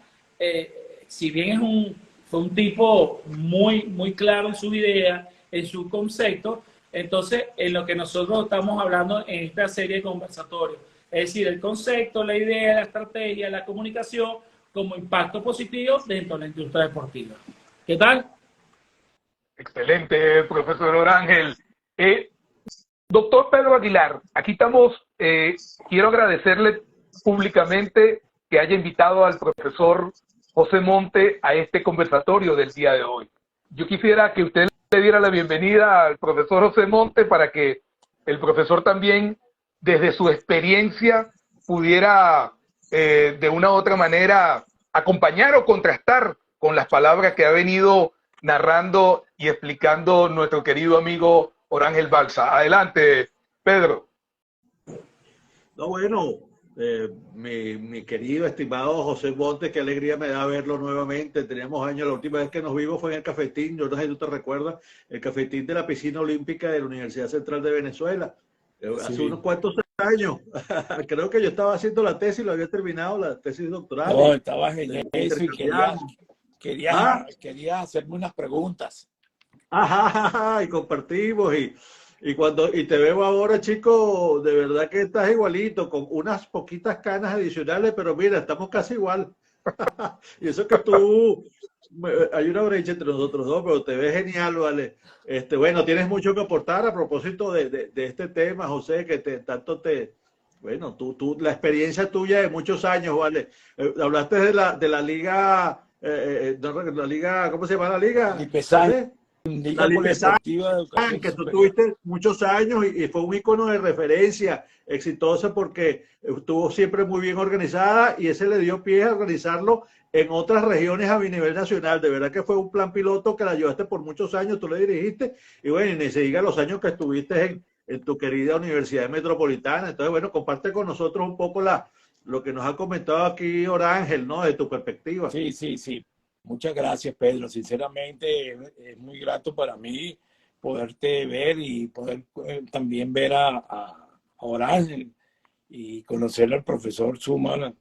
si bien fue un tipo muy, muy claro en su idea, en su concepto, entonces en lo que nosotros estamos hablando en esta serie de conversatorios, es decir, el concepto, la idea, la estrategia, la comunicación como impacto positivo dentro de la industria deportiva. ¿Qué tal? Excelente, profesor Orángel. Doctor Pedro Aguilar, aquí estamos, quiero agradecerle públicamente que haya invitado al profesor José Monte a este conversatorio del día de hoy. Yo quisiera que usted le diera la bienvenida al profesor José Monte para que el profesor también, desde su experiencia, pudiera de una u otra manera acompañar o contrastar con las palabras que ha venido narrando y explicando nuestro querido amigo Orángel Balsa. Adelante, Pedro. No, bueno, mi querido, estimado José Montes, qué alegría me da verlo nuevamente. Teníamos años, la última vez que nos vimos fue en el cafetín, yo no sé si tú te recuerdas, el cafetín de la piscina olímpica de la Universidad Central de Venezuela, hace Sí. unos cuantos años. Creo que yo estaba haciendo la tesis, lo había terminado, la tesis doctoral. No, estabas en eso y intercambiamos. quería hacerme unas preguntas. Ajá, y compartimos y te veo ahora, chico, de verdad que estás igualito, con unas poquitas canas adicionales, pero mira, estamos casi igual. Y eso que tú, hay una brecha entre nosotros dos, pero te ves genial, ¿vale? Bueno, tienes mucho que aportar a propósito de este tema, José, que bueno, la experiencia tuya de muchos años, ¿vale? Hablaste de la liga, la liga, ¿cómo se llama la liga, Lipesan, José? La Liga Lipesan, Polideportiva de Educación que tú Superior. tuviste muchos años y fue un icono de referencia exitosa porque estuvo siempre muy bien organizada y ese le dio pie a organizarlo en otras regiones a nivel nacional. De verdad que fue un plan piloto que la llevaste por muchos años, tú le dirigiste y bueno, y ni se diga los años que estuviste en tu querida Universidad Metropolitana. Entonces, bueno, comparte con nosotros un poco lo que nos ha comentado aquí Orángel, ¿no? De tu perspectiva. Sí, sí, sí. Muchas gracias, Pedro. Sinceramente, es muy grato para mí poderte ver y poder también ver a Orángel y conocer al profesor Suman.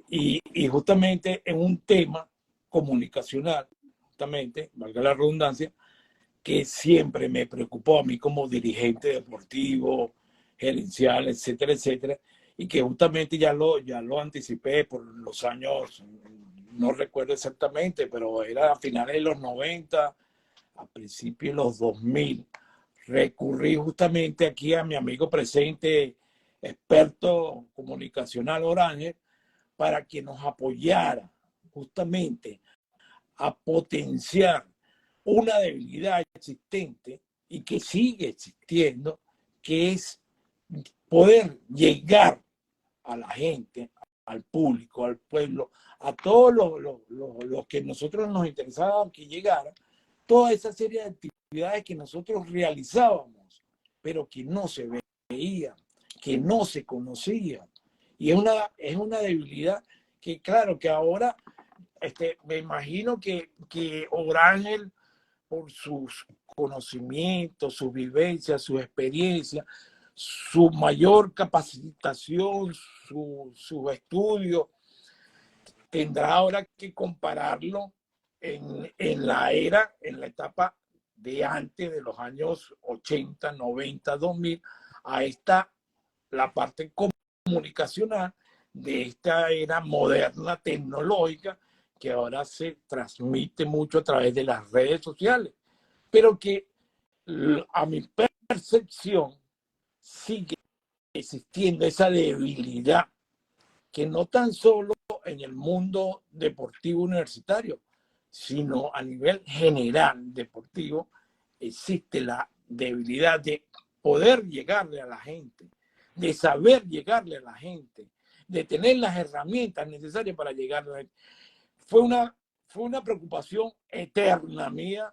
Y justamente en un tema comunicacional, justamente, valga la redundancia, que siempre me preocupó a mí como dirigente deportivo, gerencial, etcétera, etcétera, y que justamente ya lo anticipé por los años, no recuerdo exactamente, pero era a finales de los 90, a principios de los 2000. Recurrí justamente aquí a mi amigo presente, experto comunicacional Orángel, para que nos apoyara justamente a potenciar una debilidad existente y que sigue existiendo, que es poder llegar a la gente, al público, al pueblo, a todos los que nosotros nos interesaba que llegara, toda esa serie de actividades que nosotros realizábamos, pero que no se veían, que no se conocían. Y es una debilidad que, claro, que ahora me imagino que Orángel, por sus conocimientos, sus vivencias, su experiencia, su mayor capacitación, su estudio, tendrá ahora que compararlo en la etapa de antes de los años 80, 90, 2000, a la parte comunicacional de esta era moderna, tecnológica, que ahora se transmite mucho a través de las redes sociales, pero que a mi percepción sigue existiendo esa debilidad que no tan solo en el mundo deportivo universitario, sino a nivel general deportivo, existe la debilidad de poder llegarle a la gente, de saber llegarle a la gente, de tener las herramientas necesarias para llegarle a la gente. Fue una preocupación eterna mía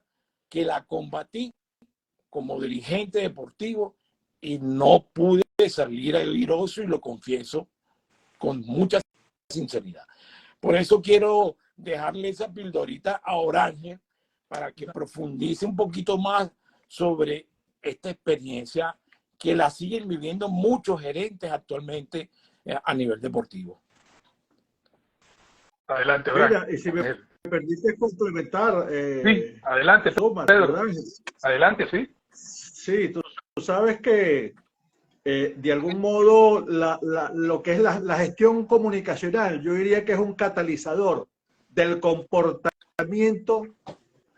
que la combatí como dirigente deportivo y no pude salir airoso, y lo confieso con mucha sinceridad. Por eso quiero dejarle esa pildorita a Orángel para que profundice un poquito más sobre esta experiencia que la siguen viviendo muchos gerentes actualmente a nivel deportivo. Adelante, Mira, Orángel. y si me permite complementar, Sí, adelante, Pedro. Adelante, sí. Sí, tú sabes que de algún modo lo que es la gestión comunicacional, yo diría que es un catalizador del comportamiento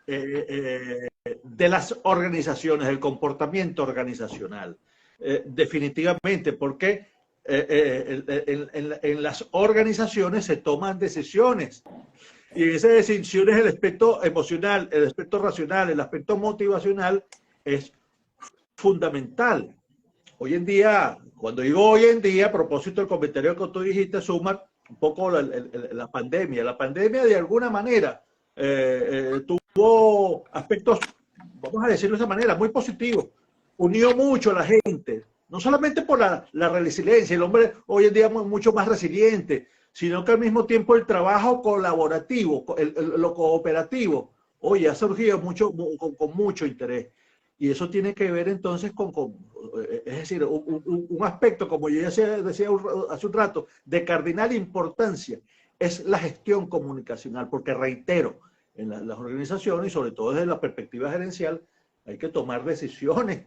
de las organizaciones, el comportamiento organizacional. Definitivamente, porque en las organizaciones se toman decisiones. Y en esas decisiones el aspecto emocional, el aspecto racional, el aspecto motivacional es fundamental. Hoy en día, cuando digo hoy en día, a propósito del comentario que tú dijiste, Sumar, un poco la pandemia. La pandemia de alguna manera tuvo aspectos, vamos a decirlo de esa manera, muy positivos. Unió mucho a la gente, no solamente por la resiliencia, el hombre hoy en día es mucho más resiliente, sino que al mismo tiempo el trabajo colaborativo, lo cooperativo, hoy ha surgido con mucho interés. Y eso tiene que ver entonces es decir, un aspecto, como yo ya decía hace un rato, de cardinal importancia, es la gestión comunicacional, porque reitero, en las organizaciones y sobre todo desde la perspectiva gerencial, hay que tomar decisiones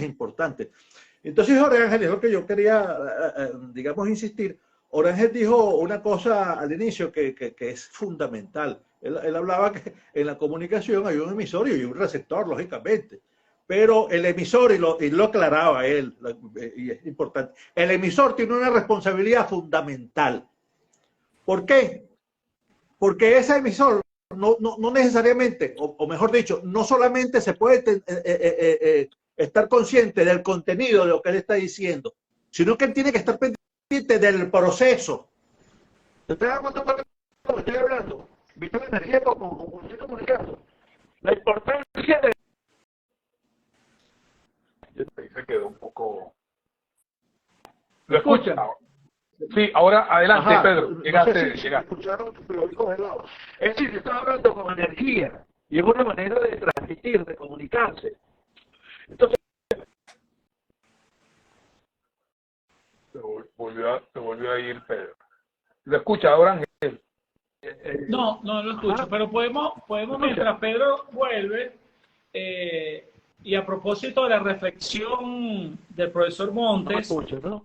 importantes. Entonces, Jorge Ángel, es lo que yo quería, digamos, insistir. Jorge Ángel dijo una cosa al inicio que es fundamental. Él hablaba que en la comunicación hay un emisor y un receptor, lógicamente. Pero el emisor, y lo aclaraba él, y es importante, el emisor tiene una responsabilidad fundamental. ¿Por qué? Porque ese emisor no necesariamente, o mejor dicho, no solamente se puede estar consciente del contenido de lo que él está diciendo, sino que él tiene que estar pendiente del proceso. ¿Te das cuenta de lo que estoy hablando? ¿Viste la energía como estoy comunicando? La importancia de... Ahí se quedó un poco... ¿Lo escuchan? Sí, ahora adelante, ajá, Pedro. Llegaste. Escucharon, pero congelado. Es decir, yo estaba hablando con energía y es una manera de transmitir, de comunicarse. Entonces, se volvió a ir Pedro. ¿Lo escucha ahora, Ángel? No lo escucho, pero podemos mientras Pedro vuelve, y a propósito de la reflexión del profesor Montes, no escucho, ¿no?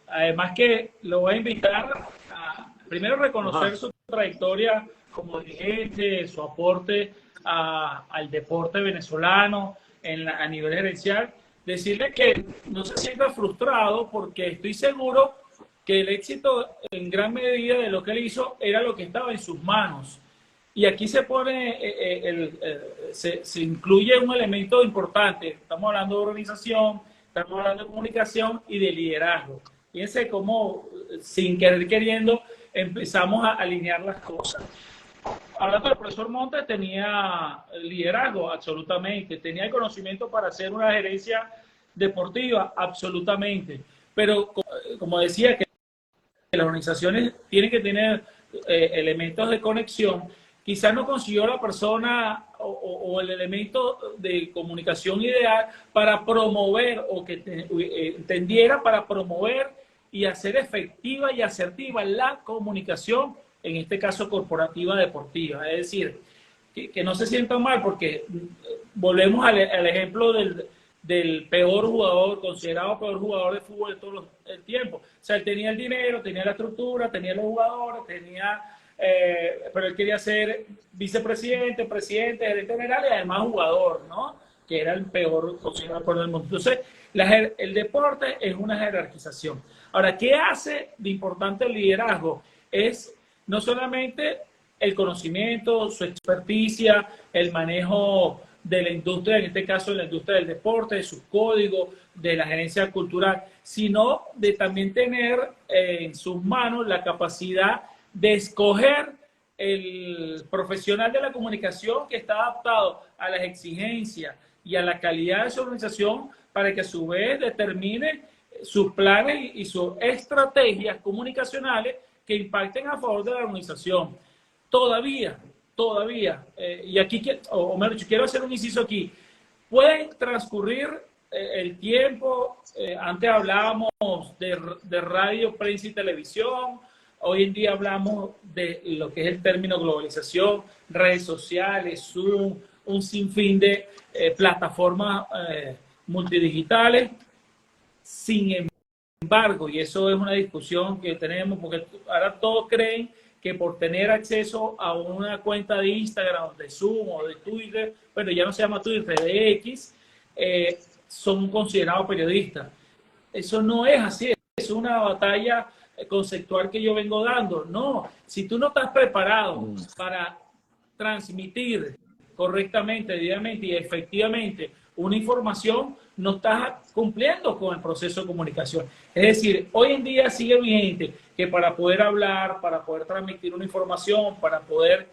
Además que lo voy a invitar a primero reconocer su trayectoria como dirigente, su aporte al deporte venezolano a nivel gerencial, decirle que no se sienta frustrado porque estoy seguro que el éxito en gran medida de lo que él hizo era lo que estaba en sus manos. Y aquí se pone, se incluye un elemento importante. Estamos hablando de organización, estamos hablando de comunicación y de liderazgo. Fíjense cómo, sin querer queriendo, empezamos a alinear las cosas. Hablando del profesor Montes, tenía liderazgo, absolutamente. Tenía el conocimiento para hacer una gerencia deportiva, absolutamente. Pero, como decía, que las organizaciones tienen que tener elementos de conexión. Quizás no consiguió la persona o el elemento de comunicación ideal para promover o que entendiera para promover y hacer efectiva y asertiva la comunicación, en este caso corporativa deportiva. Es decir, que no se sientan mal porque volvemos al ejemplo del peor jugador, considerado peor jugador de fútbol de todo el tiempo. O sea, él tenía el dinero, tenía la estructura, tenía los jugadores, pero él quería ser vicepresidente, presidente, gerente general y además jugador, ¿no? Que era el peor considerado por el mundo. Entonces, el deporte es una jerarquización. Ahora, ¿qué hace de importante el liderazgo? Es no solamente el conocimiento, su experticia, el manejo de la industria, en este caso de la industria del deporte, de sus códigos, de la gerencia cultural, sino de también tener en sus manos la capacidad de escoger el profesional de la comunicación que está adaptado a las exigencias y a la calidad de su organización para que a su vez determine sus planes y sus estrategias comunicacionales que impacten a favor de la organización. Todavía, y aquí, o mejor dicho, quiero hacer un inciso aquí, pueden transcurrir el tiempo, antes hablábamos de radio, prensa y televisión, hoy en día hablamos de lo que es el término globalización, redes sociales, Zoom, un sinfín de plataformas multidigitales. Sin embargo, y eso es una discusión que tenemos, porque ahora todos creen que por tener acceso a una cuenta de Instagram, de Zoom o de Twitter, bueno, ya no se llama Twitter, de X, son considerados periodistas. Eso no es así, es una batalla conceptual que yo vengo dando. No, si tú no estás preparado para transmitir correctamente, debidamente y efectivamente una información, no estás cumpliendo con el proceso de comunicación. Es decir, hoy en día sigue vigente que para poder hablar, para poder transmitir una información, para poder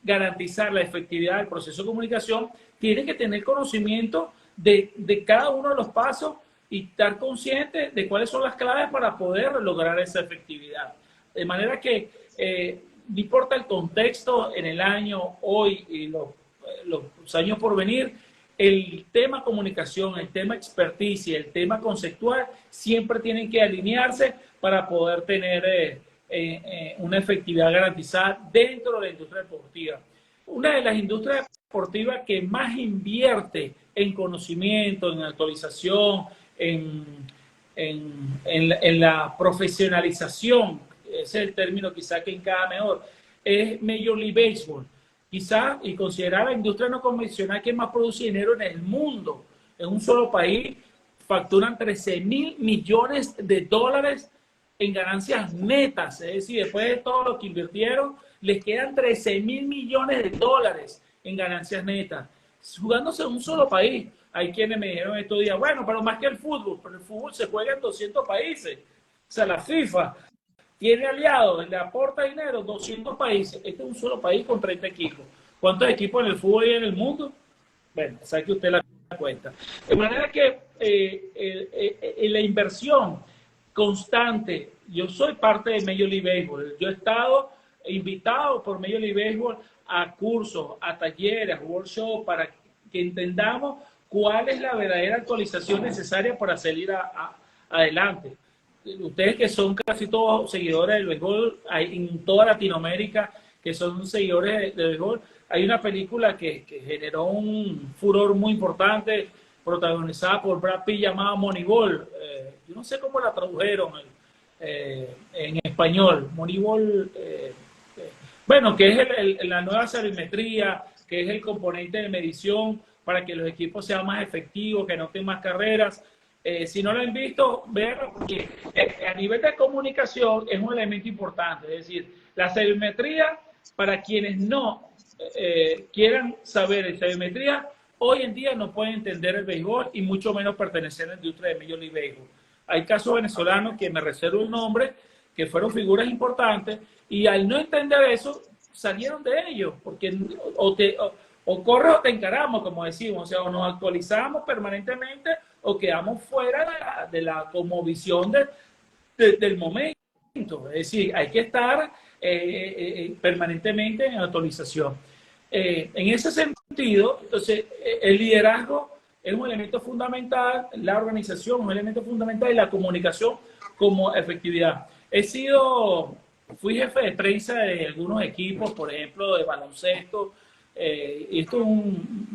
garantizar la efectividad del proceso de comunicación, tienes que tener conocimiento de cada uno de los pasos y estar consciente de cuáles son las claves para poder lograr esa efectividad. De manera que no importa el contexto en el año, hoy y los años por venir, el tema comunicación, el tema experticia, el tema conceptual, siempre tienen que alinearse para poder tener una efectividad garantizada dentro de la industria deportiva. Una de las industrias deportivas que más invierte en conocimiento, en actualización, en la profesionalización, ese es el término quizá que encaja mejor, es Major League Baseball. Quizá, y considerar la industria no convencional que más produce dinero en el mundo, en un solo país, facturan 13.000 millones de dólares en ganancias netas, es decir, después de todo lo que invirtieron, les quedan 13.000 millones de dólares en ganancias netas, jugándose en un solo país. Hay quienes me dijeron estos días, bueno, pero más que el fútbol, pero el fútbol se juega en 200 países. O sea, la FIFA tiene aliados, le aporta dinero a 200 países. Este es un solo país con 30 equipos. ¿Cuántos equipos en el fútbol hay en el mundo? Bueno, sabe que usted la cuenta. De manera que la inversión constante, yo soy parte de Major League Baseball. Yo he estado invitado por Major League Baseball a cursos, a talleres, a workshops, para que entendamos cuál es la verdadera actualización necesaria para salir adelante. Ustedes que son casi todos seguidores del béisbol, hay en toda Latinoamérica que son seguidores del béisbol, hay una película que generó un furor muy importante, protagonizada por Brad Pitt, llamada Moneyball. Yo no sé cómo la tradujeron en español. Moneyball, bueno, que es la nueva sabermetría, que es el componente de medición para que los equipos sean más efectivos, que anoten más carreras. Si no lo han visto, veanlo, porque a nivel de comunicación es un elemento importante. Es decir, la sabermetría, para quienes no quieran saber de sabermetría, hoy en día no pueden entender el béisbol y mucho menos pertenecer a la industria de Major League Baseball. Hay casos venezolanos que me reservo el nombre, que fueron figuras importantes, y al no entender eso, salieron de ellos, porque o corres o te encaramos, como decimos, o sea, o nos actualizamos permanentemente o quedamos fuera de la cosmovisión del momento. Es decir, hay que estar permanentemente en actualización. En ese sentido, entonces, el liderazgo es un elemento fundamental, la organización es un elemento fundamental y la comunicación como efectividad. Fui jefe de prensa de algunos equipos, por ejemplo, de baloncesto, y esto es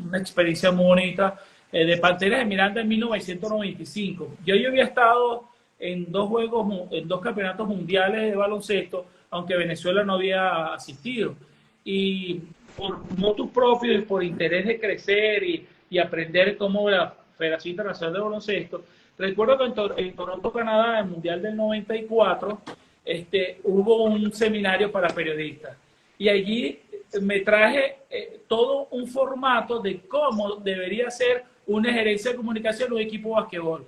una experiencia muy bonita, de Panteras de Miranda en 1995. Yo había estado en dos campeonatos mundiales de baloncesto, aunque Venezuela no había asistido. Y por motus propio y por interés de crecer y aprender cómo la Federación Internacional de Baloncesto, recuerdo que en Toronto, Canadá, en el Mundial del 94, hubo un seminario para periodistas. Y allí me traje todo un formato de cómo debería ser una gerencia de comunicación de un equipo de basquetbol.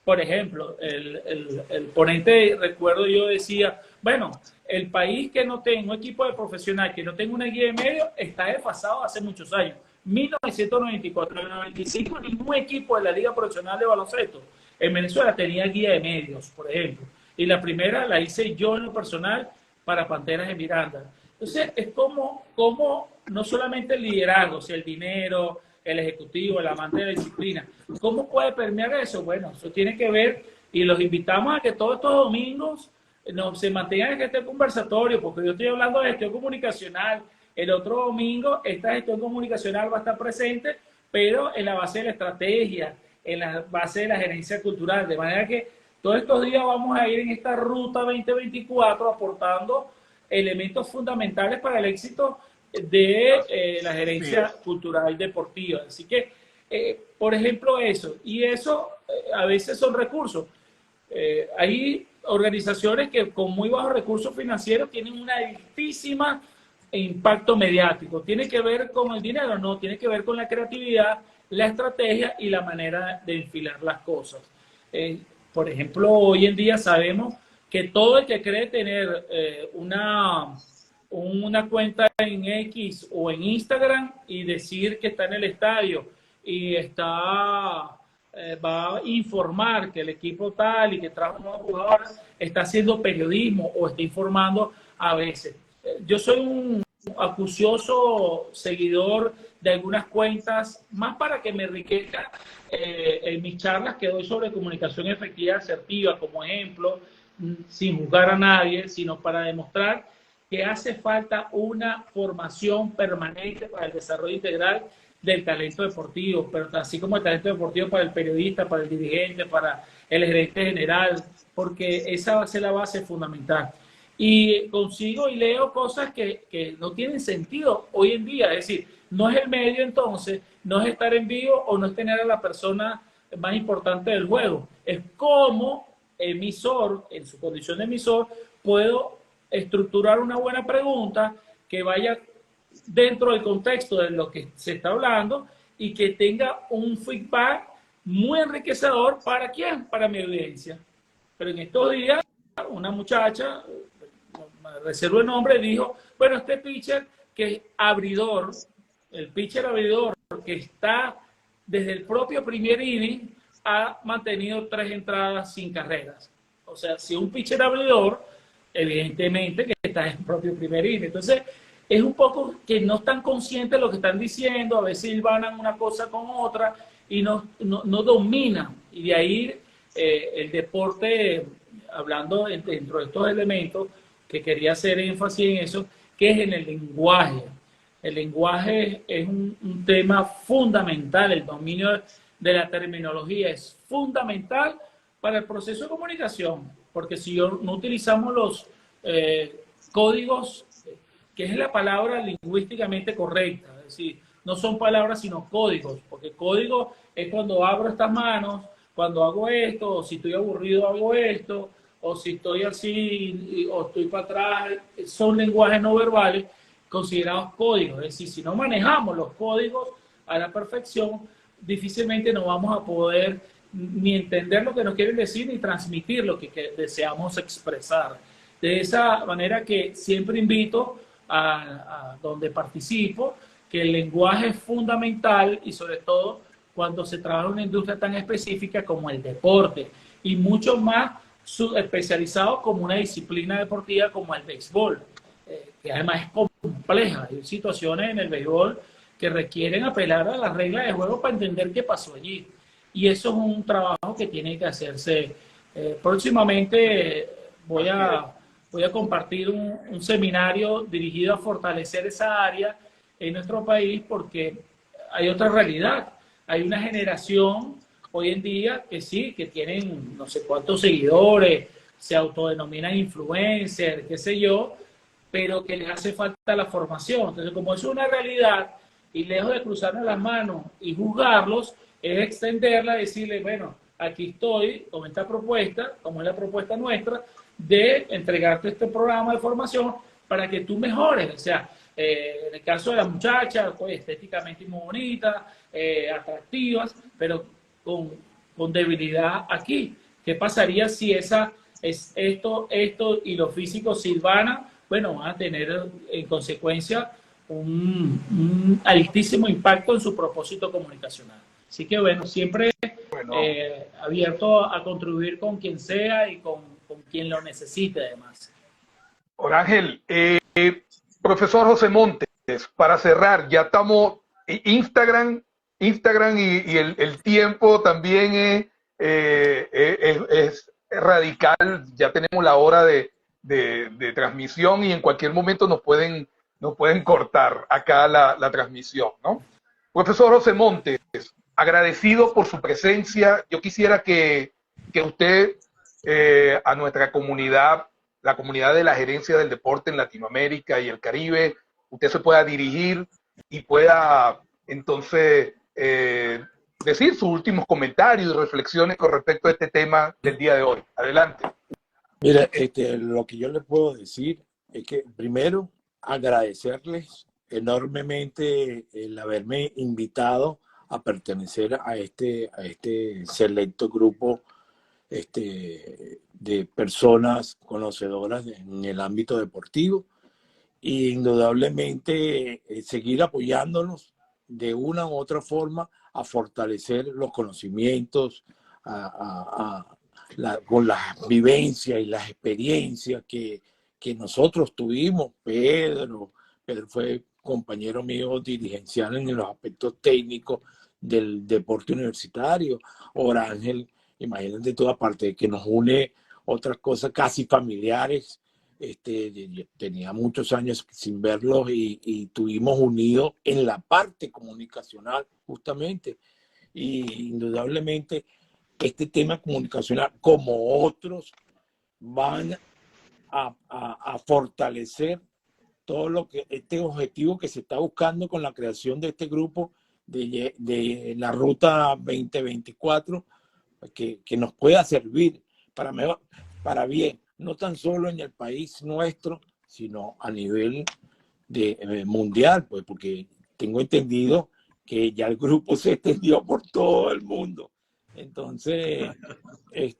Por ejemplo, el ponente, recuerdo yo decía, bueno, el país que no tenga un equipo de profesional, que no tenga una guía de medios, está desfasado hace muchos años. 1994, en el 95, ningún equipo de la Liga Profesional de Baloncesto en Venezuela tenía guía de medios, por ejemplo. Y la primera la hice yo en lo personal para Panteras de Miranda. Entonces, es como no solamente el liderazgo, si el dinero, el ejecutivo, el amante de la disciplina, ¿cómo puede permear eso? Bueno, eso tiene que ver, y los invitamos a que todos estos domingos se mantengan en este conversatorio, porque yo estoy hablando de gestión comunicacional. El otro domingo esta gestión comunicacional va a estar presente, pero en la base de la estrategia, en la base de la gerencia cultural, de manera que todos estos días vamos a ir en esta ruta 2024 aportando elementos fundamentales para el éxito de la gerencia cultural deportiva. Así que Por ejemplo, eso. Y eso a veces son recursos. Hay organizaciones que con muy bajos recursos financieros tienen una altísima impacto mediático. ¿Tiene que ver con el dinero? No, tiene que ver con la creatividad, la estrategia y la manera de enfilar las cosas. Por ejemplo, hoy en día sabemos que todo el que cree tener una cuenta en X o en Instagram y decir que está en el estadio y va a informar que el equipo tal y que trajo nuevos jugadores está haciendo periodismo o está informando a veces. Yo soy un acucioso seguidor de algunas cuentas, más para que me enriquezca en mis charlas que doy sobre comunicación efectiva y asertiva, como ejemplo, sin juzgar a nadie, sino para demostrar que hace falta una formación permanente para el desarrollo integral del talento deportivo, pero así como el talento deportivo para el periodista, para el dirigente, para el gerente general, porque esa va a ser la base fundamental. Y consigo y leo cosas que no tienen sentido hoy en día, es decir, no es el medio entonces, no es estar en vivo o no es tener a la persona más importante del juego, es cómo emisor, en su condición de emisor, puedo estructurar una buena pregunta que vaya dentro del contexto de lo que se está hablando y que tenga un feedback muy enriquecedor para quién, para mi audiencia. Pero en estos días, una muchacha, me reservo el nombre, dijo, bueno, este pitcher que es abridor, el pitcher abridor que está desde el propio primer inning, ha mantenido 3 entradas sin carreras. O sea, si un pitcher abridor, evidentemente que está en el propio primer inning. Entonces, es un poco que no están conscientes de lo que están diciendo, a veces hilvanan una cosa con otra y no dominan. Y de ahí el deporte, hablando dentro de estos elementos, que quería hacer énfasis en eso, que es en el lenguaje. El lenguaje es un tema fundamental, el dominio de la terminología es fundamental para el proceso de comunicación, porque si no utilizamos los códigos, que es la palabra lingüísticamente correcta, es decir, no son palabras sino códigos, porque código es cuando abro estas manos, cuando hago esto, o si estoy aburrido hago esto, o si estoy así, o estoy para atrás, son lenguajes no verbales considerados códigos. Es decir, si no manejamos los códigos a la perfección, difícilmente nos vamos a poder ni entender lo que nos quieren decir, ni transmitir lo que deseamos expresar. De esa manera que siempre invito a donde participo, que el lenguaje es fundamental y sobre todo cuando se trabaja en una industria tan específica como el deporte y mucho más especializado como una disciplina deportiva como el béisbol, que además es compleja. Hay situaciones en el béisbol que requieren apelar a las reglas de juego para entender qué pasó allí. Y eso es un trabajo que tiene que hacerse. Próximamente voy a compartir un seminario dirigido a fortalecer esa área en nuestro país porque hay otra realidad. Hay una generación hoy en día que sí, que tienen no sé cuántos seguidores, se autodenominan influencers, qué sé yo, pero que les hace falta la formación. Entonces, como es una realidad, y lejos de cruzarnos las manos y juzgarlos, es extenderla, decirle, bueno, aquí estoy con esta propuesta, como es la propuesta nuestra, de entregarte este programa de formación para que tú mejores. O sea, en el caso de las muchachas, pues estéticamente muy bonitas, atractivas, pero con debilidad aquí. ¿Qué pasaría si esto y los físicos silvanan? Bueno, van a tener en consecuencia un altísimo impacto en su propósito comunicacional. Así que bueno, siempre abierto a contribuir con quien sea y con quien lo necesite además. Orángel, profesor José Montes, para cerrar, ya estamos Instagram y el tiempo también es radical, ya tenemos la hora de transmisión y en cualquier momento nos pueden cortar acá la transmisión, ¿no? Profesor José Montes, agradecido por su presencia, yo quisiera que usted a nuestra comunidad, la comunidad de la gerencia del deporte en Latinoamérica y el Caribe, usted se pueda dirigir y pueda entonces decir sus últimos comentarios y reflexiones con respecto a este tema del día de hoy. Adelante. Mira, lo que yo les puedo decir es que primero agradecerles enormemente el haberme invitado a pertenecer a este selecto grupo de personas conocedoras en el ámbito deportivo, y indudablemente seguir apoyándonos de una u otra forma a fortalecer los conocimientos, con las vivencias y las experiencias que nosotros tuvimos. Pedro fue compañero mío dirigencial en los aspectos técnicos del deporte universitario. Orángel, imagínate, de toda parte, que nos une otras cosas casi familiares. Tenía muchos años sin verlos y tuvimos unidos en la parte comunicacional justamente, y indudablemente este tema comunicacional, como otros, van a fortalecer todo lo que este objetivo que se está buscando con la creación de este grupo de la Ruta 2024, que nos pueda servir para mejor, para bien, no tan solo en el país nuestro, sino a nivel mundial, pues, porque tengo entendido que ya el grupo se extendió por todo el mundo. Entonces, es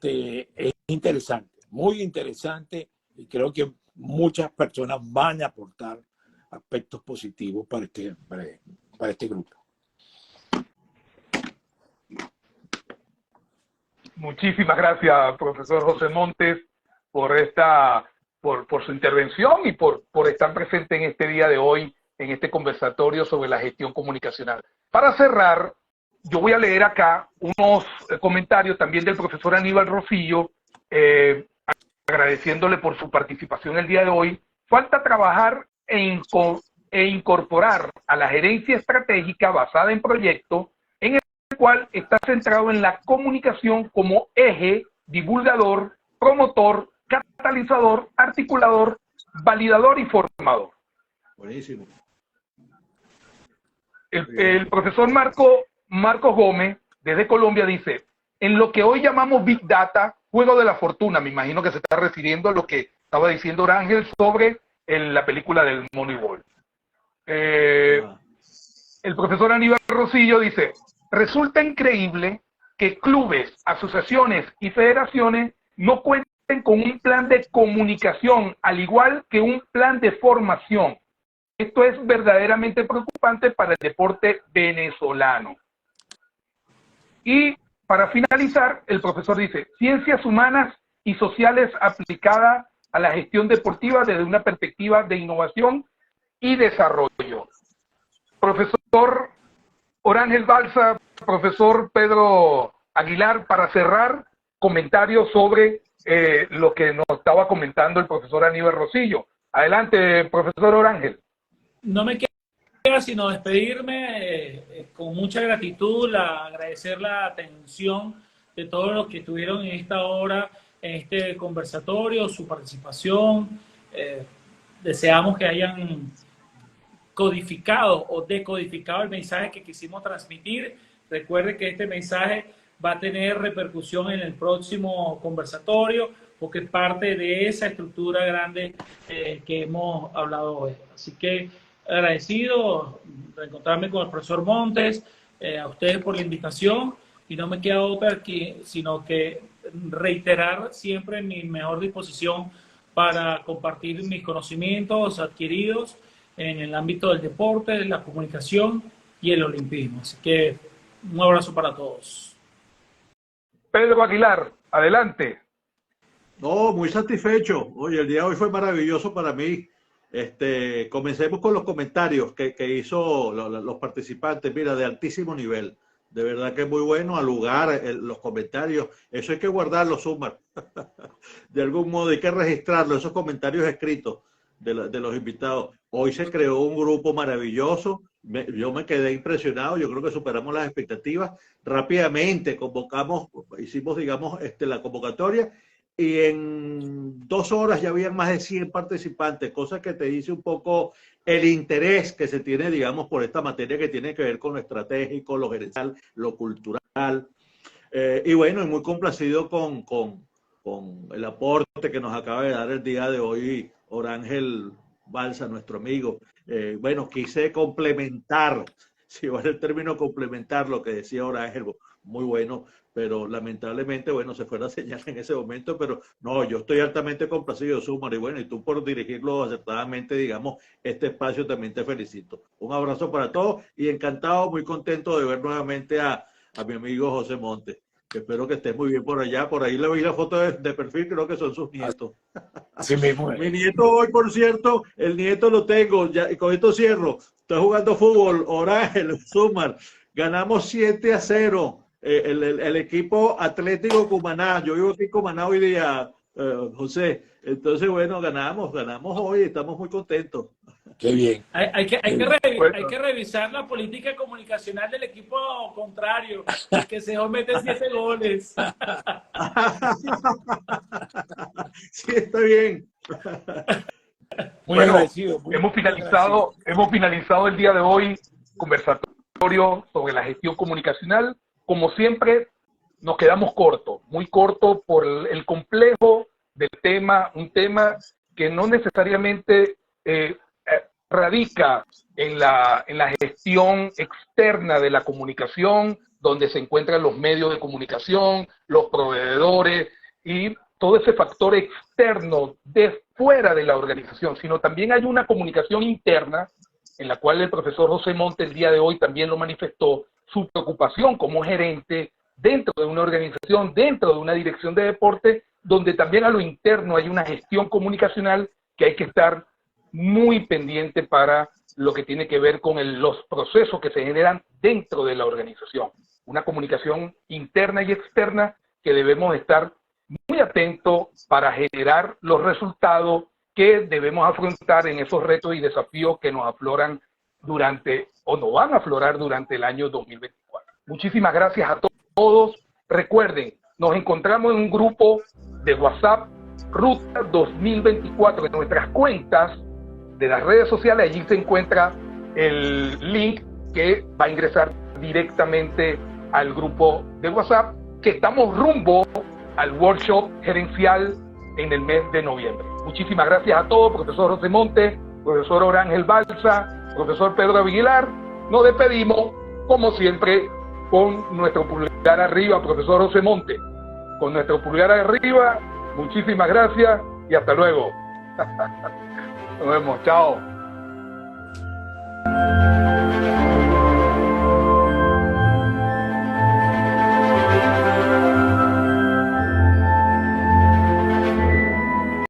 interesante, muy interesante, y creo que muchas personas van a aportar aspectos positivos para este grupo. Muchísimas gracias, profesor José Montes, por su intervención y por estar presente en este día de hoy, en este conversatorio sobre la gestión comunicacional. Para cerrar, yo voy a leer acá unos comentarios también del profesor Aníbal Rosillo, agradeciéndole por su participación el día de hoy. Falta trabajar e incorporar a la gerencia estratégica basada en proyectos, en el cual está centrado en la comunicación como eje, divulgador, promotor, catalizador, articulador, validador y formador. Buenísimo. El profesor Marcos Gómez, desde Colombia, dice: en lo que hoy llamamos Big Data, juego de la fortuna, me imagino que se está refiriendo a lo que estaba diciendo Orángel sobre la película del Moneyball. El profesor Aníbal Rosillo dice: resulta increíble que clubes, asociaciones y federaciones no cuenten con un plan de comunicación, al igual que un plan de formación. Esto es verdaderamente preocupante para el deporte venezolano. Y para finalizar, el profesor dice: ciencias humanas y sociales aplicadas a la gestión deportiva desde una perspectiva de innovación y desarrollo. Profesor Orángel Balsa, profesor Pedro Aguilar, para cerrar, comentarios sobre lo que nos estaba comentando el profesor Aníbal Rosillo. Adelante, profesor Orángel. No me queda sino despedirme con mucha gratitud, agradecer la atención de todos los que estuvieron en esta hora, en este conversatorio, su participación. Deseamos que hayan codificado o decodificado el mensaje que quisimos transmitir. Recuerde que este mensaje va a tener repercusión en el próximo conversatorio, porque es parte de esa estructura grande que hemos hablado hoy. Así que agradecido de encontrarme con el profesor Montes, a ustedes por la invitación, y no me queda otra sino que reiterar siempre mi mejor disposición para compartir mis conocimientos adquiridos en el ámbito del deporte, la comunicación y el olimpismo. Así que un abrazo para todos. Pedro Aguilar, adelante. No, muy satisfecho. Oye, el día de hoy fue maravilloso para mí. Comencemos con los comentarios que hizo los participantes. Mira, de altísimo nivel. De verdad que es muy bueno, al lugar, los comentarios. Eso hay que guardarlo, Sumar. De algún modo hay que registrarlo, esos comentarios escritos de los invitados. Hoy se creó un grupo maravilloso. Yo me quedé impresionado. Yo creo que superamos las expectativas. Rápidamente hicimos, digamos, la convocatoria. y en 2 horas ya habían más de 100 participantes, cosa que te dice un poco el interés que se tiene, digamos, por esta materia que tiene que ver con lo estratégico, lo gerencial, lo cultural. Y bueno, y muy complacido con el aporte que nos acaba de dar el día de hoy Orángel Balsa, nuestro amigo. Bueno, quise complementar, si vale el término complementar lo que decía Orángel, muy bueno, pero lamentablemente, bueno, se fue la señal en ese momento, pero no, yo estoy altamente complacido, Sumar, y bueno, y tú por dirigirlo acertadamente, digamos, este espacio también te felicito. Un abrazo para todos y encantado, muy contento de ver nuevamente a mi amigo José Montes. Espero que estés muy bien por allá. Por ahí le vi la foto de perfil, creo que son sus nietos. Así mismo es. Mi nieto hoy, por cierto, el nieto lo tengo, ya, y con esto cierro. Estoy jugando fútbol, Orángel, Sumar. Ganamos 7-0. El equipo Atlético Cumaná. Yo vivo aquí en Cumaná hoy día, José. Entonces, bueno, ganamos hoy, estamos muy contentos. Qué bien. Hay que revisar la política comunicacional del equipo contrario, que se mete 7 goles. Sí, está bien. Muy bueno, agradecido. Hemos finalizado el día de hoy conversatorio sobre la gestión comunicacional. Como siempre, nos quedamos cortos, muy cortos por el complejo del tema, un tema que no necesariamente radica en la gestión externa de la comunicación, donde se encuentran los medios de comunicación, los proveedores y todo ese factor externo de fuera de la organización, sino también hay una comunicación interna en la cual el profesor José Montes el día de hoy también lo manifestó, su preocupación como gerente dentro de una organización, dentro de una dirección de deporte, donde también a lo interno hay una gestión comunicacional que hay que estar muy pendiente para lo que tiene que ver con los procesos que se generan dentro de la organización. Una comunicación interna y externa que debemos estar muy atentos para generar los resultados que debemos afrontar en esos retos y desafíos que nos afloran durante, o nos van a aflorar durante el año 2024. Muchísimas gracias a todos. Recuerden, nos encontramos en un grupo de WhatsApp Ruta 2024 en nuestras cuentas de las redes sociales. Allí se encuentra el link que va a ingresar directamente al grupo de WhatsApp, que estamos rumbo al workshop gerencial en el mes de noviembre. Muchísimas gracias a todos, profesor José Montes, profesor Orángel Balsa, profesor Pedro Aguilar. Nos despedimos, como siempre, con nuestro pulgar arriba, profesor José Montes. Con nuestro pulgar arriba, muchísimas gracias y hasta luego. Nos vemos, chao.